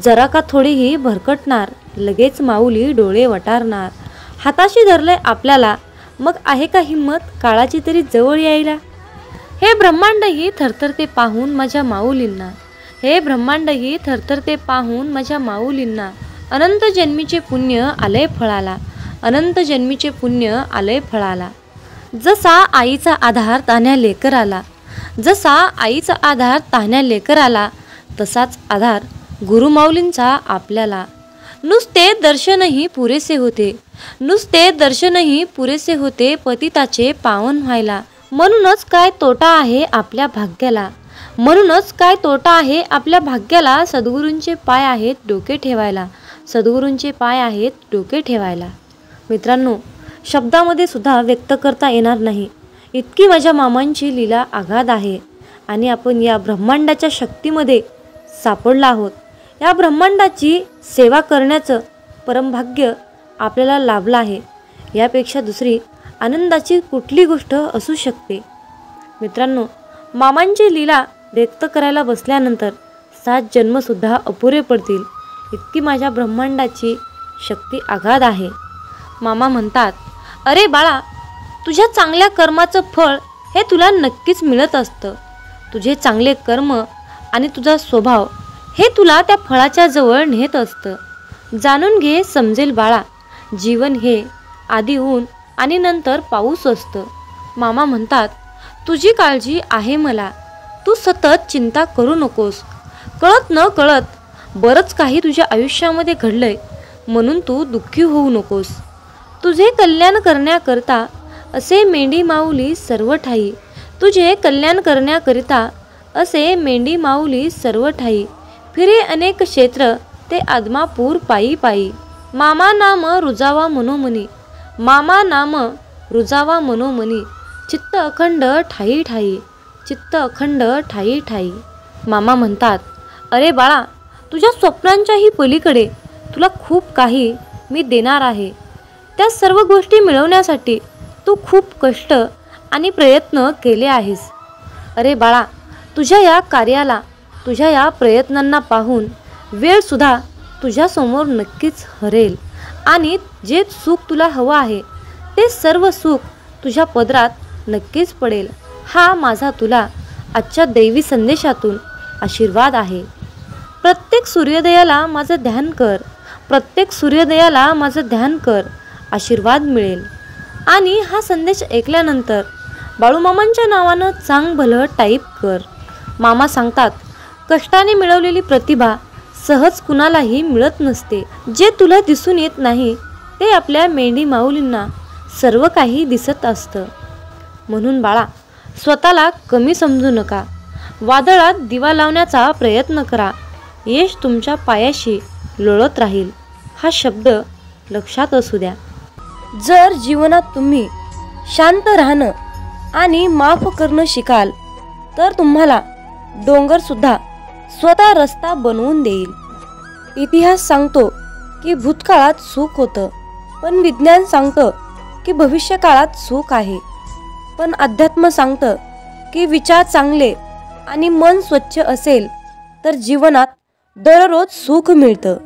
जरा का थोडेही भरकटणार, लगेच माऊली डोळे वटारणार. हाताशी धरले आपल्याला, मग आहे का हिंमत काळाची तरी जवळ यायला. हे ब्रह्मांडही थरथरते पाहून माझ्या माऊलींना. हे ब्रह्मांडही थरथरते पाहून माझ्या माऊलींना. अनंत जन्मीचे पुण्य आलंय फळाला. अनंत जन्मीचे पुण्य आलंय फळाला. जसा आईचा आधार तान्ह्या लेकराला, जसा आईचा आधार तान्ह्या लेकराला, तसाच आधार गुरुमाऊलींचा आपल्याला. नुसते दर्शनही पुरेसे होते, नुसते दर्शनही पुरेसे होते पतिताचे पावन व्हायला. म्हणूनच काय तोटा आहे आपल्या भाग्याला, म्हणूनच काय तोटा आहे आपल्या भाग्याला. सद्गुरूंचे पाय आहेत डोके ठेवायला, सद्गुरूंचे पाय आहेत डोके ठेवायला. मित्रांनो, शब्दामध्ये सुद्धा व्यक्त करता येणार नाही, इतकी माझ्या मामांची लीला आगाध आहे. आणि आपण या ब्रह्मांडाच्या शक्तीमध्ये सापडला आहोत. या ब्रह्मांडाची सेवा करण्याचं परमभाग्य आपल्याला लाभलं आहे. यापेक्षा दुसरी आनंदाची कुठली गोष्ट असू शकते. मित्रांनो, मामांची लीला व्यक्त करायला बसल्यानंतर 7 जन्मसुद्धा अपुरे पडतील, इतकी माझ्या ब्रह्मांडाची शक्ती आगाध आहे. मामा म्हणतात, अरे बाळा, तुझ्या चांगल्या कर्माचं फळ हे तुला नक्कीच मिळत असतं. तुझे चांगले कर्म आणि तुझा स्वभाव हे तुला त्या फळाच्या जवळ नेत असतं. जाणून घे, समजेल बाळा, जीवन हे आधी ऊन आणि नंतर पाऊस असतं. मामा म्हणतात, तुझी काळजी आहे मला. तू सतत चिंता करू नकोस. कळत न कळत बरंच काही तुझ्या आयुष्यामध्ये घडलंय, म्हणून तू दुःखी होऊ नकोस. तुझे कल्याण करण्याकरता असे मेंढी माऊली सर्व ठाई. तुझे कल्याण करण्याकरिता असे मेंढी माऊली सर्व ठाई. फिरे अनेक क्षेत्र ते आदमापूर पायी पायी. मामा नाम रुजावा मनोमनी. मामा नाम रुजावा मनोमनी. चित्त अखंड ठाई ठाई. चित्त अखंड ठाई ठाई. मामा म्हणतात, अरे बाळा, तुझ्या स्वप्नांच्याही पलीकडे तुला खूप काही मी देणार आहे. त्या सर्व गोष्टी मिळवण्यासाठी तू खूप कष्ट आणि प्रयत्न केले आहेस. अरे बाळा, तुझ्या या कार्याला, तुझ्या या प्रयत्नांना पाहून वेळसुद्धा तुझ्यासमोर नक्कीच हरेल आणि जे सुख तुला हवं आहे ते सर्व सुख तुझ्या पदरात नक्कीच पडेल. हा माझा तुला आजच्या दैवी संदेशातून आशीर्वाद आहे. प्रत्येक सूर्योदयाला माझं ध्यान कर. प्रत्येक सूर्योदयाला माझं ध्यान कर. आशीर्वाद मिळेल. आणि हा संदेश ऐकल्यानंतर बाळूमामांच्या नावानं चांग भलं टाईप कर. मामा सांगतात, कष्टाने मिळवलेली प्रतिभा सहज कुणालाही मिळत नसते. जे तुला दिसून येत नाही ते आपल्या मेंढी माऊलींना सर्व काही दिसत असतं. म्हणून बाळा, स्वतःला कमी समजू नका. वादळात दिवा लावण्याचा प्रयत्न करा. यश तुमच्या पायाशी लोळत राहील. हा शब्द लक्षात असू द्या. जर जीवनात तुम्ही शांत राहणं आणि माफ करणं शिकाल तर तुम्हाला डोंगरसुद्धा स्वतः रस्ता बनवून देईल. इतिहास सांगतो की भूतकाळात सुख होतं, पण विज्ञान सांगतं की भविष्यकाळात सुख आहे. पण अध्यात्म सांगतं की विचार चांगले आणि मन स्वच्छ असेल तर जीवनात दररोज सुख मिळतं.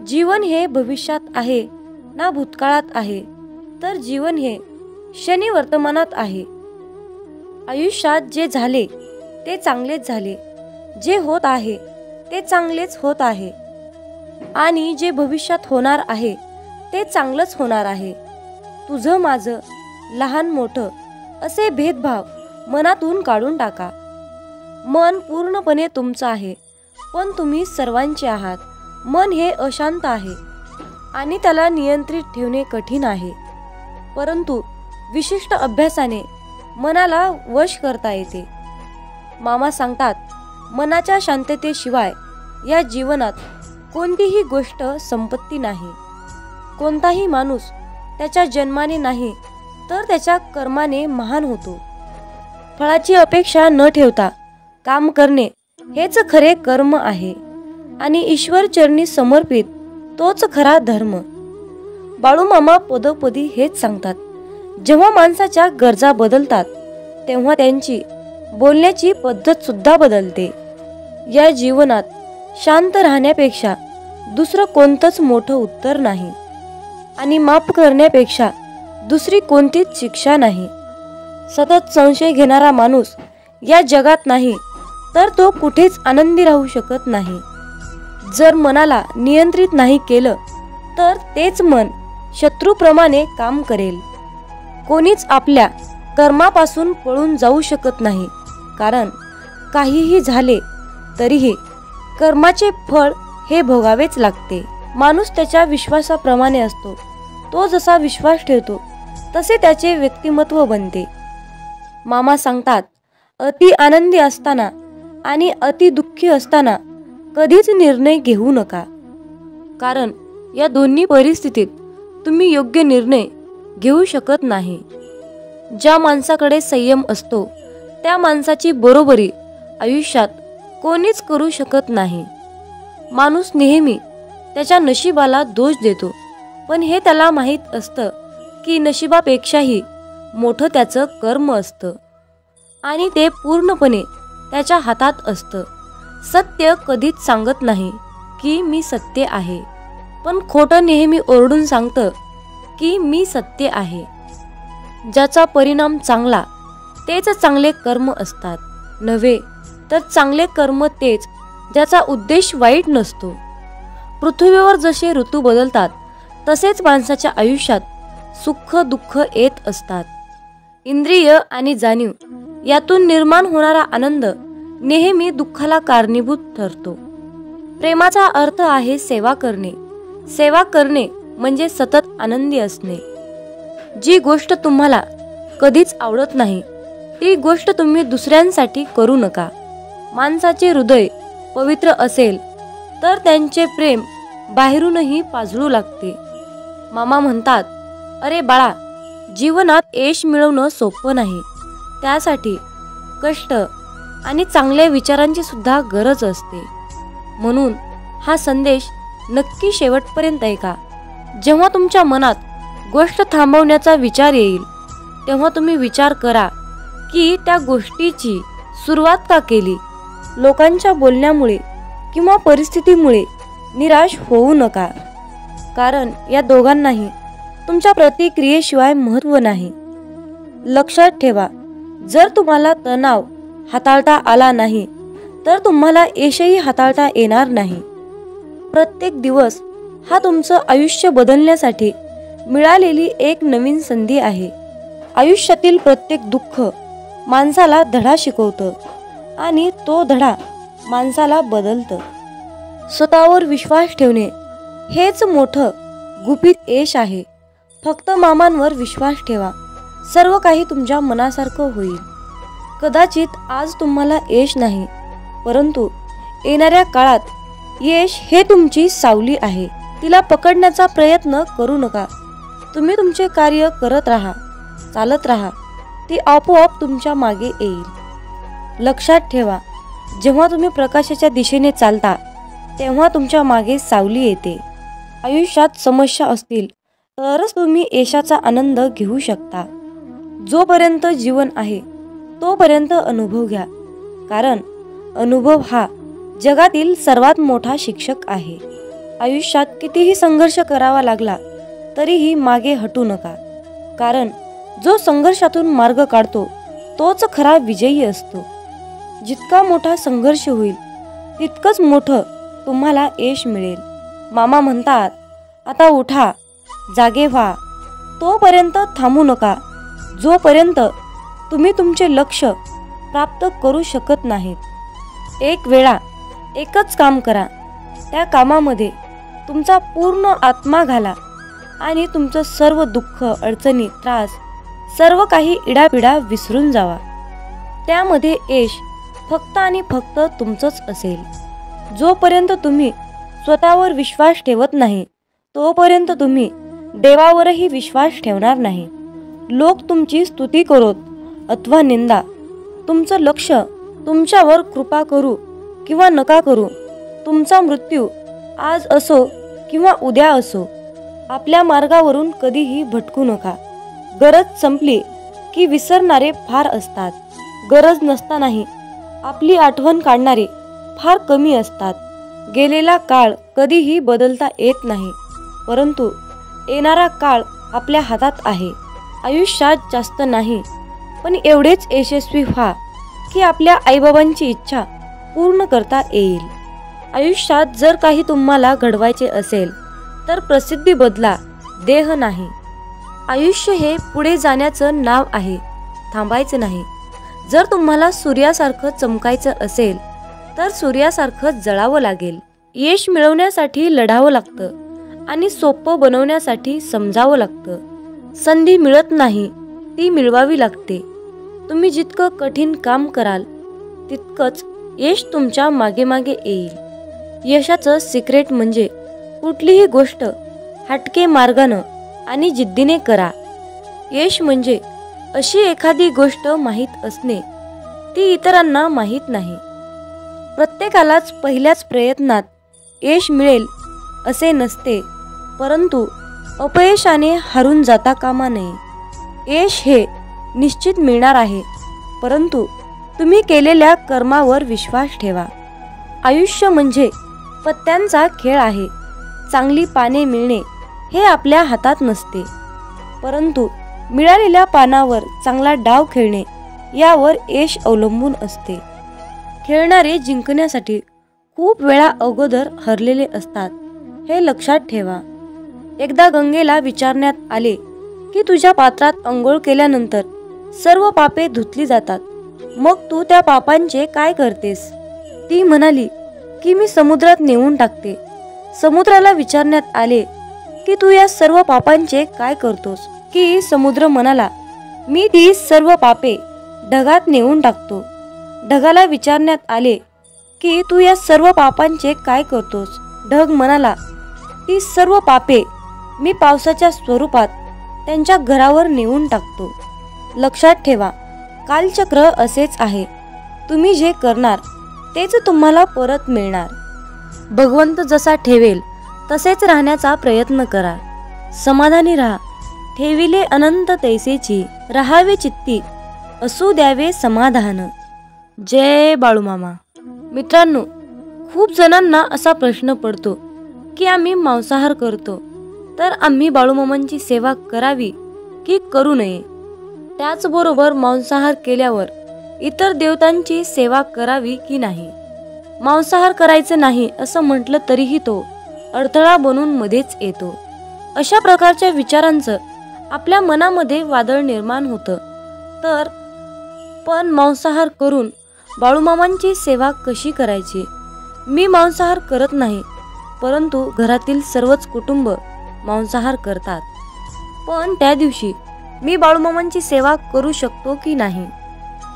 जीवन हे भविष्यात आहे ना भूतकाळात आहे, तर जीवन हे क्षणी वर्तमानात आहे. आयुष्यात जे झाले ते चांगलेच झाले. जे होत आहे ते चांगलेच होत आहे. आणि जे भविष्यात होणार आहे ते चांगलंच होणार आहे. तुझं माझं, लहान मोठं असे भेदभाव मनातून काढून टाका. मन पूर्णपणे तुमचं आहे, पण तुम्ही सर्वांचे आहात. मन हे अशांत आहे आणि त्याला नियंत्रित ठेवणे कठीण आहे, परंतु विशिष्ट अभ्यासाने मनाला वश करता येते. मामा सांगतात, मनाच्या शांततेशिवाय या जीवनात कोणतीही गोष्ट संपत्ती नाही. कोणताही माणूस त्याच्या जन्माने नाही तर त्याच्या कर्माने महान होतो. फळाची अपेक्षा न ठेवता काम करणे हेच खरे कर्म आहे आणि ईश्वर चरणी समर्पित तोच खरा धर्म. बाळूमामा पदोपदी हेच सांगतात. जेव्हा माणसाच्या गरजा बदलतात तेव्हा त्यांची बोलण्याची पद्धत सुद्धा बदलते. या जीवनात शांत राहण्यापेक्षा दुसरं कोणतंच मोठं उत्तर नाही आणि माफ करण्यापेक्षा दुसरी कोणतीच शिक्षा नाही. सतत संशय घेणारा माणूस या जगात नाही तर तो कुठेच आनंदी राहू शकत नाही. जर मनाला नियंत्रित नाही केलं तर तेच मन शत्रूप्रमाणे काम करेल. कोणीच आपल्या कर्मापासून पळून जाऊ शकत नाही, कारण काहीही झाले तरीही कर्माचे फळ हे भोगावेच लागते. माणूस त्याच्या विश्वासाप्रमाणे असतो. तो जसा विश्वास ठेवतो तसे त्याचे व्यक्तिमत्व बनते. मामा सांगतात, अति आनंदी असताना आणि अति दुःखी असताना कधीच निर्णय घेऊ नका, कारण या दोन्ही परिस्थितीत तुम्ही योग्य निर्णय घेऊ शकत नाही. ज्या माणसाकडे संयम असतो त्या माणसाची बरोबरी आयुष्यात कोणीच करू शकत नाही. माणूस नेहमी त्याच्या नशिबाला दोष देतो, पण हे त्याला माहीत असतं की नशिबापेक्षाही मोठं त्याचं कर्म असतं आणि ते पूर्णपणे त्याच्या हातात असतं. सत्य कधीच सांगत नाही की मी सत्य आहे, पण खोटं नेहमी ओरडून सांगतं की मी सत्य आहे. ज्याचा परिणाम चांगला तेच चांगले कर्म असतात, नव्हे तर चांगले कर्म तेच ज्याचा उद्देश वाईट नसतो. पृथ्वीवर जसे ऋतू बदलतात तसेच माणसाच्या आयुष्यात सुख दुःख येत असतात. इंद्रिय आणि जाणीव यातून निर्माण होणारा आनंद नेहमी दुःखाला कारणीभूत ठरतो. प्रेमाचा अर्थ आहे सेवा करणे. सेवा करणे म्हणजे सतत आनंदी असणे. जी गोष्ट तुम्हाला कधीच आवडत नाही ती गोष्ट तुम्ही दुसऱ्यांसाठी करू नका. माणसाचे हृदय पवित्र असेल तर त्यांचे प्रेम बाहेरूनही पाजळू लागते. मामा म्हणतात, अरे बाळा, जीवनात यश मिळवणं सोपं नाही. त्यासाठी कष्ट आणि चांगल्या विचारांची सुद्धा गरज असते. म्हणून हा संदेश नक्की शेवटपर्यंत ऐका. जेव्हा तुमच्या मनात गोष्ट थांबवण्याचा विचार येईल तेव्हा तुम्ही विचार करा की त्या गोष्टीची सुरुवात का केली. लोकांच्या बोलण्यामुळे किंवा परिस्थितीमुळे निराश होऊ नका, कारण या दोघांनाही तुमच्या प्रतिक्रियेशिवाय महत्त्व नाही. लक्षात ठेवा, जर तुम्हाला तणाव हाताळता आला नाही तर तुम्हाला यशही हाताळता येणार नाही. प्रत्येक दिवस हा तुमचं आयुष्य बदलण्यासाठी मिळालेली एक नवीन संधी आहे. आयुष्यातील प्रत्येक दुःख माणसाला धडा शिकवतं आणि तो धडा माणसाला बदलतं. स्वतःवर विश्वास ठेवणे हेच मोठं गुपित यश आहे. फक्त मामांवर विश्वास ठेवा, सर्व काही तुमच्या मनासारखं होईल. कदाचित आज तुम्हाला यश नाही, परंतु येणाऱ्या काळात यश हे तुमची सावली आहे. तिला पकडण्याचा प्रयत्न करू नका. तुम्ही तुमचे कार्य करत राहा, चालत राहा, ती आपोआप तुमच्या मागे येईल. लक्षात ठेवा, जेव्हा तुम्ही प्रकाशाच्या दिशेने चालता तेव्हा तुमच्या मागे सावली येते. आयुष्यात समस्या असतील तरच तुम्ही यशाचा आनंद घेऊ शकता. जोपर्यंत जीवन आहे तोपर्यंत अनुभव घ्या, कारण अनुभव हा जगातील सर्वात मोठा शिक्षक आहे. आयुष्यात कितीही संघर्ष करावा लागला तरीही मागे हटू नका, कारण जो संघर्षातून मार्ग काढतो तोच खरा विजयी असतो. जितका मोठा संघर्ष होईल तितकंच मोठं तुम्हाला यश मिळेल. मामा म्हणतात, आता उठा, जागे व्हा. तोपर्यंत थांबू नका जोपर्यंत तुम्ही तुमचे लक्ष्य प्राप्त करू शकत नाहीत. एक वेळा एकच काम करा, त्या कामामध्ये तुमचा पूर्ण आत्मा घाला आणि तुमचं सर्व दुःख, अडचणी, त्रास सर्व काही इडापिडा विसरून जावा. त्यामध्ये यश फक्त आणि फक्त तुमचंच असेल. जोपर्यंत तुम्ही स्वतःवर विश्वास ठेवत नाही तोपर्यंत तुम्ही देवावरही विश्वास ठेवणार नाही. लोक तुमची स्तुती करोत अथवा निंदा, तुमचं लक्ष तुमच्यावर कृपा करू किंवा नका करू, तुमचा मृत्यू आज असो किंवा उद्या असो, आपल्या मार्गावरून कधीही भटकू नका. गरज संपली की विसरणारे फार असतात. गरज नसतानाही आपली आठवण काढणारे फार कमी असतात. गेलेला काळ कधीही बदलता येत नाही, परंतु येणारा काळ आपल्या हातात आहे. आयुष्यात जास्त नाही, पण एवढेच यशस्वी व्हा की आपल्या आईबाबांची इच्छा पूर्ण करता येईल. आयुष्यात जर काही तुम्हाला घडवायचे असेल तर प्रसिद्धी बदला, देह नाही. आयुष्य हे पुढे जाण्याचं नाव आहे, थांबायचं नाही. जर तुम्हाला सूर्यासारखं चमकायचं असेल तर सूर्यासारखं जळावं लागेल. यश मिळवण्यासाठी लढावं लागतं आणि सोपं बनवण्यासाठी समजावं लागतं. संधी मिळत नाही, ती मिळवावी लागते. तुम्ही जितकं कठीण काम कराल तितकंच यश तुमच्या मागे मागे येईल. यशाचं सिक्रेट म्हणजे कुठलीही गोष्ट हटके मार्गानं आणि जिद्दीने करा. यश म्हणजे अशी एखादी गोष्ट माहीत असणे, ती इतरांना माहीत नाही. प्रत्येकालाच पहिल्याच प्रयत्नात यश मिळेल असे नसते, परंतु अपयशाने हारून जाता कामा नये. यश हे निश्चित मिळणार आहे, परंतु तुम्ही केलेल्या कर्मावर विश्वास ठेवा. आयुष्य म्हणजे पत्त्यांचा खेळ आहे. चांगली पाने मिळणे हे आपल्या हातात नसते, परंतु मिळालेल्या पानावर चांगला डाव खेळणे यावर यश अवलंबून असते. खेळणारे जिंकण्यासाठी खूप वेळा अगोदर हरलेले असतात, हे लक्षात ठेवा. एकदा गंगेला विचारण्यात आले की तुझ्या पात्रात अंघोळ केल्यानंतर सर्व पापे धुतली जातात, मग तू त्या पापांचे काय करतेस? ती म्हणाली की मी समुद्रात नेऊन टाकते. समुद्राला विचारण्यात आले की तू या सर्व पापांचे काय करतोस? की समुद्र म्हणाला, मी ती सर्व पापे ढगात नेऊन टाकतो. ढगाला विचारण्यात आले की तू या सर्व पापांचे काय करतोस? ढग म्हणाला, ती सर्व पापे मी पावसाच्या स्वरूपात त्यांच्या घरावर नेऊन टाकतो. लक्षात ठेवा, कालचक्र असेच आहे. तुम्ही जे करणार तेच तुम्हाला परत मिळणार. भगवंत जसा ठेवेल तसेच राहण्याचा प्रयत्न करा. समाधानी राहा. ठेविले अनंत तैसेची, राहावे चित्ती असू द्यावे समाधान. जय बाळूमामा. मित्रांनो, खूप जणांना असा प्रश्न पडतो की आम्ही मांसाहार करतो, तर आम्ही बाळूमामांची सेवा करावी की करू नये? त्याचबरोबर मांसाहार केल्यावर इतर देवतांची सेवा करावी की नाही? मांसाहार करायचं नाही असं म्हटलं तरीही तो अडथळा बनून मध्येच येतो. अशा प्रकारच्या विचारांचं आपल्या मनामध्ये वादळ निर्माण होतं. तर पण मांसाहार करून बाळूमामांची सेवा कशी करायची? मी मांसाहार करत नाही, परंतु घरातील सर्वच कुटुंब मांसाहार करतात. पण त्या दिवशी मी बाळूमामांची सेवा करू शकतो की नाही?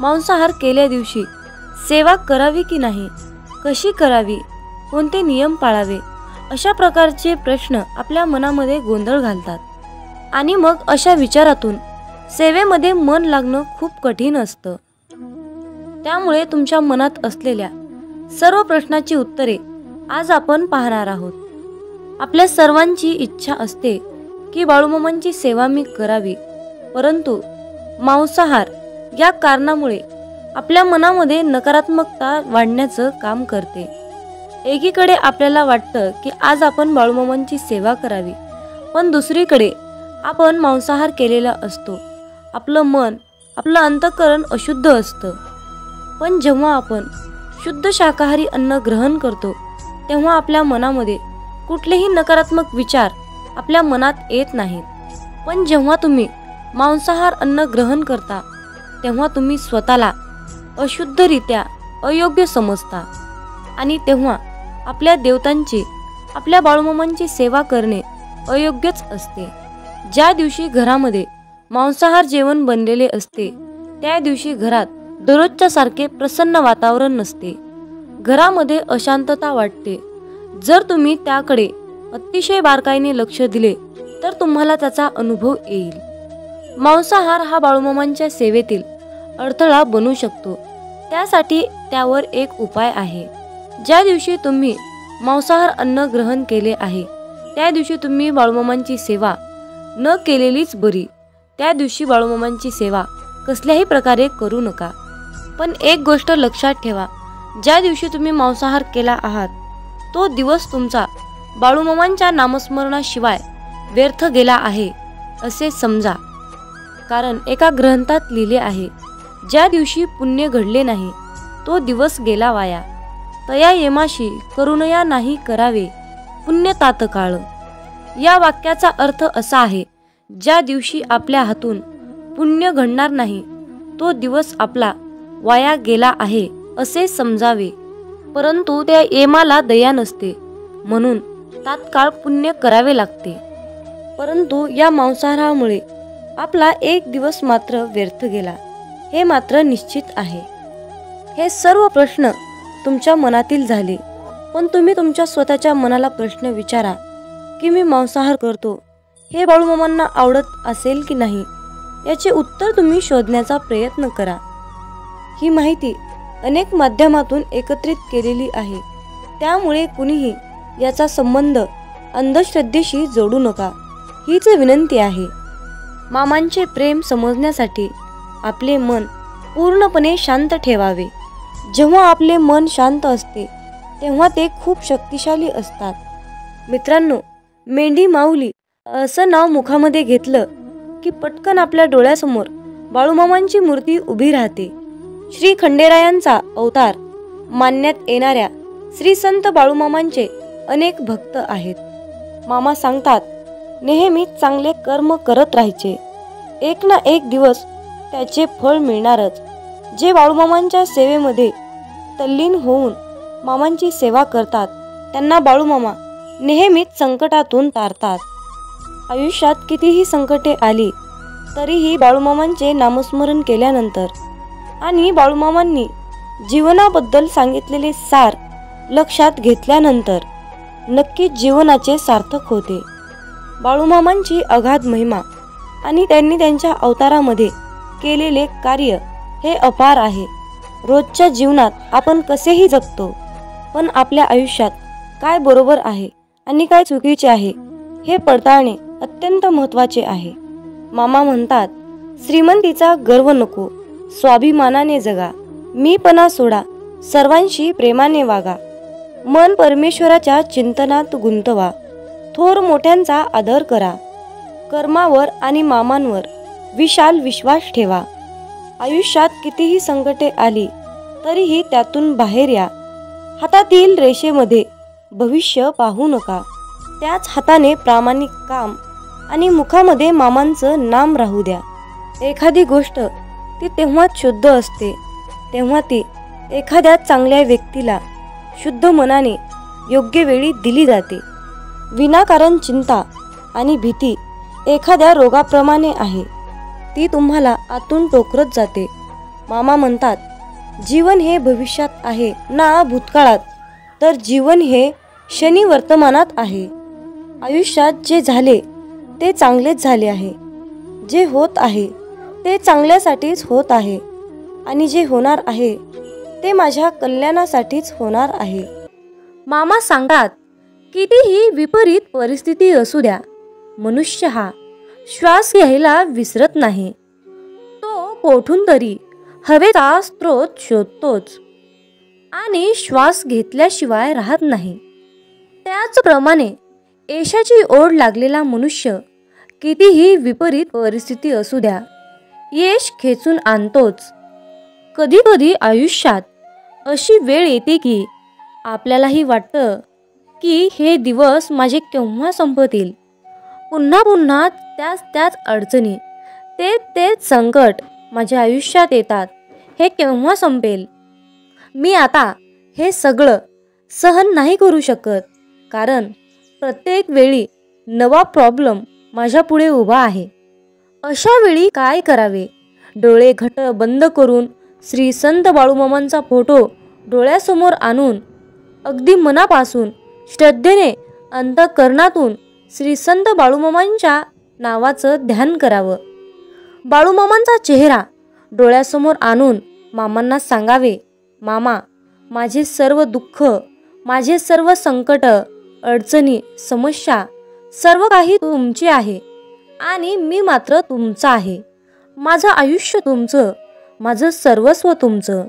मांसाहार केल्या दिवशी सेवा करावी की नाही? कशी करावी? कोणते नियम पाळावे? अशा प्रकारचे प्रश्न आपल्या मनामध्ये गोंधळ घालतात. आणि मग अशा विचारातून सेवेमध्ये मन लागणं खूप कठीण असतं. त्यामुळे तुमच्या मनात असलेल्या सर्व प्रश्नाची उत्तरे आज आपण पाहणार आहोत. आपल्या सर्वांची इच्छा असते की बाळूमामांची सेवा मी करावी, परंतु मांसाहार या कारणामुळे आपल्या मनामध्ये नकारात्मकता वाढण्याचं काम करते. एकीकडे आपल्याला वाटतं की आज आपण बाळूमामांची सेवा करावी, पण दुसरीकडे आपण मांसाहार केलेला असतो. आपलं मन, आपलं अंतःकरण अशुद्ध असतं. पण जेव्हा आपण शुद्ध शाकाहारी अन्न ग्रहण करतो तेव्हा आपल्या मनामध्ये कुठलेही नकारात्मक विचार आपल्या मनात येत नाहीत. पण जेव्हा तुम्ही मांसाहार अन्न ग्रहण करता तेव्हा तुम्ही स्वतःला अशुद्धरित्या अयोग्य समजता, आणि तेव्हा आपल्या देवतांची, आपल्या बाळूमामांची सेवा करणे अयोग्यच असते. ज्या दिवशी घरामध्ये मांसाहार जेवण बनलेले असते त्या दिवशी घरात दररोजच्या सारखे प्रसन्न वातावरण नसते. घरामध्ये अशांतता वाटते. जर तुम्ही त्याकडे अतिशय बारकाईने लक्ष दिले तर तुम्हाला त्याचा अनुभव येईल. मांसाहार हा बाळूमामांच्या सेवेतील अडथळा बनू शकतो. त्यासाठी त्यावर एक उपाय आहे. ज्या दिवशी तुम्ही मांसाहार अन्न ग्रहण केले आहे त्या दिवशी तुम्ही बाळूमामांची सेवा न केलेलीच बरी. त्या दिवशी बाळूमामांची सेवा कसल्याही प्रकारे करू नका. पण एक गोष्ट लक्षात ठेवा, ज्या दिवशी तुम्ही मांसाहार केला आहात तो दिवस तुमचा बाळूमामांच्या नामस्मरणाशिवाय व्यर्थ गेला आहे असे समजा. कारण एका ग्रंथात लिहिले आहे, ज्या दिवशी पुण्य घडले नाही तो दिवस गेला वाया. तया येमाशी करुणया नाही करावे पुण्य तात्काळ. या वाक्याचा अर्थ असा आहे, ज्या दिवशी आपल्या हातून पुण्य घडणार नाही तो दिवस आपला वाया गेला आहे असे समजावे. परंतु त्या येमाला दया नसते, म्हणून तात्काळ पुण्य करावे लागते. परंतु या मांसाहारामुळे आपला एक दिवस मात्र व्यर्थ गेला हे मात्र निश्चित आहे. हे सर्व प्रश्न तुमच्या मनातील झाले, पण तुम्ही तुमच्या स्वतःच्या मनाला प्रश्न विचारा की मी मांसाहार करतो, हे बाळूमामांना आवडत असेल की नाही? याचे उत्तर तुम्ही शोधण्याचा प्रयत्न करा. ही माहिती अनेक माध्यमातून एकत्रित केलेली आहे, त्यामुळे कुणीही याचा संबंध अंधश्रद्धेशी जोडू नका, हीच विनंती आहे. मामांचे प्रेम समजण्यासाठी आपले मन पूर्णपणे शांत ठेवावे. जेव्हा आपले मन शांत असते तेव्हा ते खूप शक्तिशाली असतात. मित्रांनो, मेंढी माऊली असं नाव मुखामध्ये घेतलं की पटकन आपल्या डोळ्यासमोर बाळूमामांची मूर्ती उभी राहते. श्री खंडेरायांचा अवतार मानण्यात येणाऱ्या श्री संत बाळूमामांचे अनेक भक्त आहेत. मामा सांगतात, नेहमी चांगले कर्म करत राहायचे, एक ना एक दिवस त्याचे फळ मिळणारच. जे बाळूमामांच्या सेवेमध्ये तल्लीन होऊन मामांची सेवा करतात त्यांना बाळूमामा नेहमीच संकटातून तारतात. आयुष्यात कितीही संकटे आली तरीही बाळूमामांचे नामस्मरण केल्यानंतर आणि बाळूमामांनी जीवनाबद्दल सांगितलेले सार लक्षात घेतल्यानंतर नक्कीच जीवनाचे सार्थक होते. बाळूमामांची अगाध महिमा आणि त्यांनी त्यांच्या अवतारामध्ये केलेले कार्य हे अपार आहे. रोजच्या जीवनात आपण कसेही जगतो, पण आपल्या आयुष्यात काय बरोबर आहे आणि काय चुकीचे आहे हे पडताळणे अत्यंत महत्त्वाचे आहे. मामा म्हणतात, श्रीमंतीचा गर्व नको, स्वाभिमानाने जगा, मीपणा सोडा, सर्वांशी प्रेमाने वागा, मन परमेश्वराच्या चिंतनात गुंतवा, थोर मोठ्यांचा आदर करा, कर्मावर आणि मामांवर विशाल विश्वास ठेवा. आयुष्यात कितीही संकटे आली तरीही त्यातून बाहेर या. हातातील रेषेमध्ये भविष्य पाहू नका, त्याच हाताने प्रामाणिक काम आणि मुखामध्ये मामांचं नाम राहू द्या. एखादी गोष्ट ती तेव्हाच शुद्ध असते तेव्हा ती एखाद्या चांगल्या व्यक्तीला शुद्ध मनाने योग्य वेळी दिली जाते. विनाकारण चिंता आणि भीती एखाद्या रोगाप्रमाणे आहे, ती तुम्हाला आतून टोकरत जाते. मामा म्हणतात, जीवन हे भविष्यात आहे ना भूतकाळात, तर जीवन हे क्षणी वर्तमानात आहे. आयुष्यात जे झाले ते चांगलेच झाले आहे, जे होत आहे ते चांगल्यासाठीच होत आहे आणि जे होणार आहे ते माझ्या कल्याणासाठीच होणार आहे. मामा सांगतात, कितीही विपरीत परिस्थिती असू द्या, मनुष्य हा श्वास घ्यायला विसरत नाही. तो कोठून तरी हवेचा स्रोत शोधतोच आणि श्वास घेतल्याशिवाय राहत नाही. त्याचप्रमाणे यशाची ओढ लागलेला मनुष्य कितीही विपरीत परिस्थिती असू द्या, यश खेचून आणतोच. कधी कधी आयुष्यात अशी वेळ येते की आपल्यालाही वाटतं की हे दिवस माझे केव्हा संपतील. पुन्हा पुन्हा त्याच अडचणी, तेच संकट माझ्या आयुष्यात येतात. हे केव्हा संपेल? मी आता हे सगळं सहन नाही करू शकत, कारण प्रत्येक वेळी नवा प्रॉब्लेम माझ्या पुढे उभा आहे. अशा वेळी काय करावे? डोळे घट्ट बंद करून श्री संत बाळूमामांचा फोटो डोळ्यासमोर आणून अगदी मनापासून श्रद्धेने अंतःकरणातून श्री संत बाळूमामांच्या नावाचं ध्यान करावं. बाळूमामांचा चेहरा डोळ्यासमोर आणून मामांना सांगावे, मामा, माझे सर्व दुःख, माझे सर्व संकट, अडचणी, समस्या सर्व काही तुमचे आहे आणि मी मात्र तुमचा आहे. माझं आयुष्य तुमचं, माझं सर्वस्व तुमचं.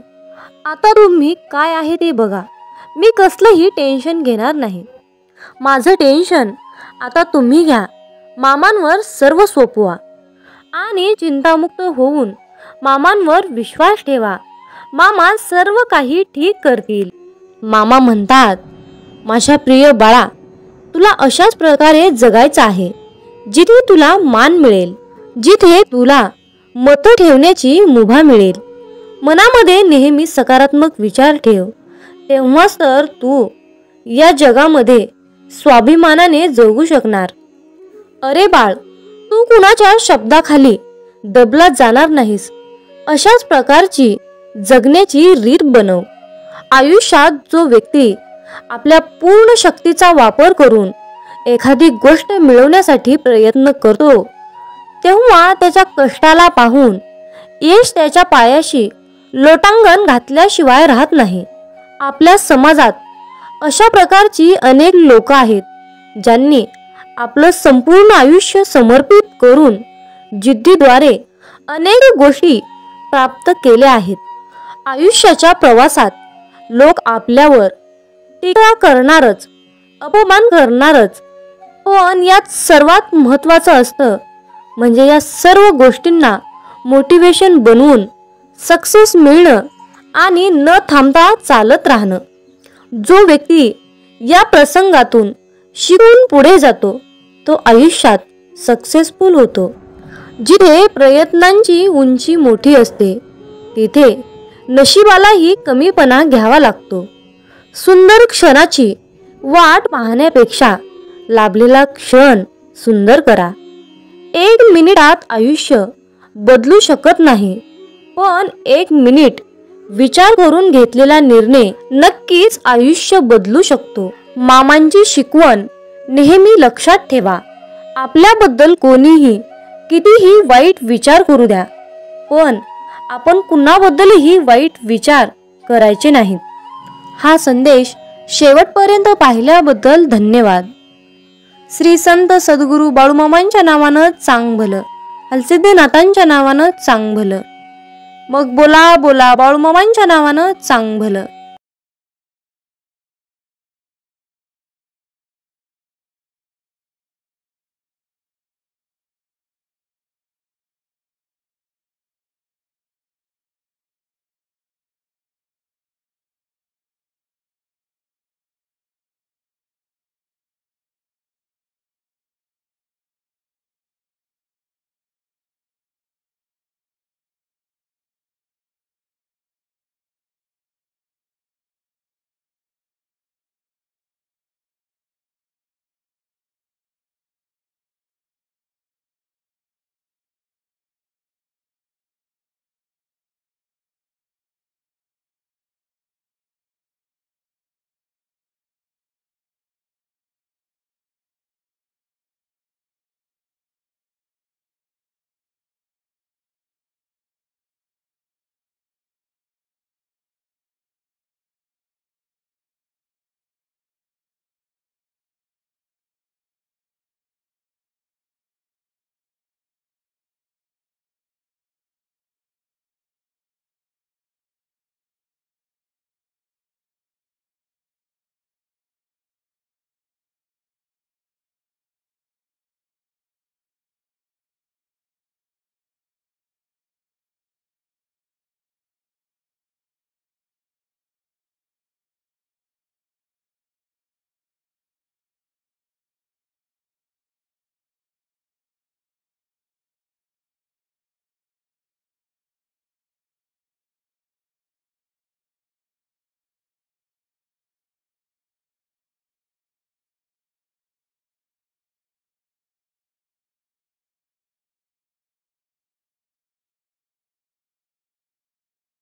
आता तुम्ही काय आहे ते बघा. मी कसलंही टेन्शन घेणार नाही. माझं टेन्शन आता तुम्ही घ्या. मामांवर सर्व सोपवा आणि चिंतामुक्त होऊन मामांवर विश्वास ठेवा. मामा सर्व काही ठीक करतील. मामा म्हणतात, माझ्या प्रिय बाळा, तुला अशाच प्रकारे जगायचं आहे जिथे तुला मान मिळेल, जिथे तुला मत ठेवण्याची मुभा मिळेल. मनामध्ये नेहमी सकारात्मक विचार ठेव, तेव्हाच तर तू या जगामध्ये स्वाभिमानाने जगू शकणार. अरे बाळ, तू कुणाच्या शब्दाखाली दबला जाणार नाहीस. अशाच प्रकारची जगण्याची रीत बनव. आयुष्यात जो व्यक्ती आपल्या पूर्ण शक्तीचा वापर करून एखादी गोष्ट मिळवण्यासाठी प्रयत्न करतो, तेव्हा त्याच्या कष्टाला पाहून यश त्याच्या पायाशी लोटांगण घातल्याशिवाय राहत नाही. आपल्या समाजात अशा प्रकारची अनेक लोक आहेत ज्यांनी आपलं संपूर्ण आयुष्य समर्पित करून जिद्दीद्वारे अनेक गोष्टी प्राप्त केल्या आहेत. आयुष्याच्या प्रवासात लोक आपल्यावर टीका करणारच, अपमान करणारच, पण यात सर्वात महत्त्वाचं असतं म्हणजे या सर्व गोष्टींना मोटिवेशन बनवून सक्सेस मिळणं आणि न थांबता चालत राहणं. जो व्यक्ती या प्रसंगातून शिकून पुढे जातो तो आयुष्यात सक्सेसफुल होतो. जिथे प्रयत्नांची उंची मोठी असते तिथे नशिबालाही कमीपणा घ्यावा लागतो. सुंदर क्षणाची वाट पाहण्यापेक्षा लाभलेला क्षण सुंदर करा. 1 मिनिटात आयुष्य बदलू शकत नाही, पण 1 मिनिट विचार करून घेतलेला निर्णय नक्कीच आयुष्य बदलू शकतो. मामांची शिकवण नेहमी लक्षात ठेवा. आपल्याबद्दल कोणीही कितीही वाईट विचार करू द्या, पण आपण कुणाबद्दलही वाईट विचार करायचे नाहीत. हा संदेश शेवटपर्यंत पाहिल्याबद्दल धन्यवाद. श्री संत सद्गुरू बाळूमामांच्या नावानं चांग भलं, हलसिद्धनाथांच्या नावानं चांग भलं. मग बोला बोला बाळूमामांच्या नावानं चांग भलं.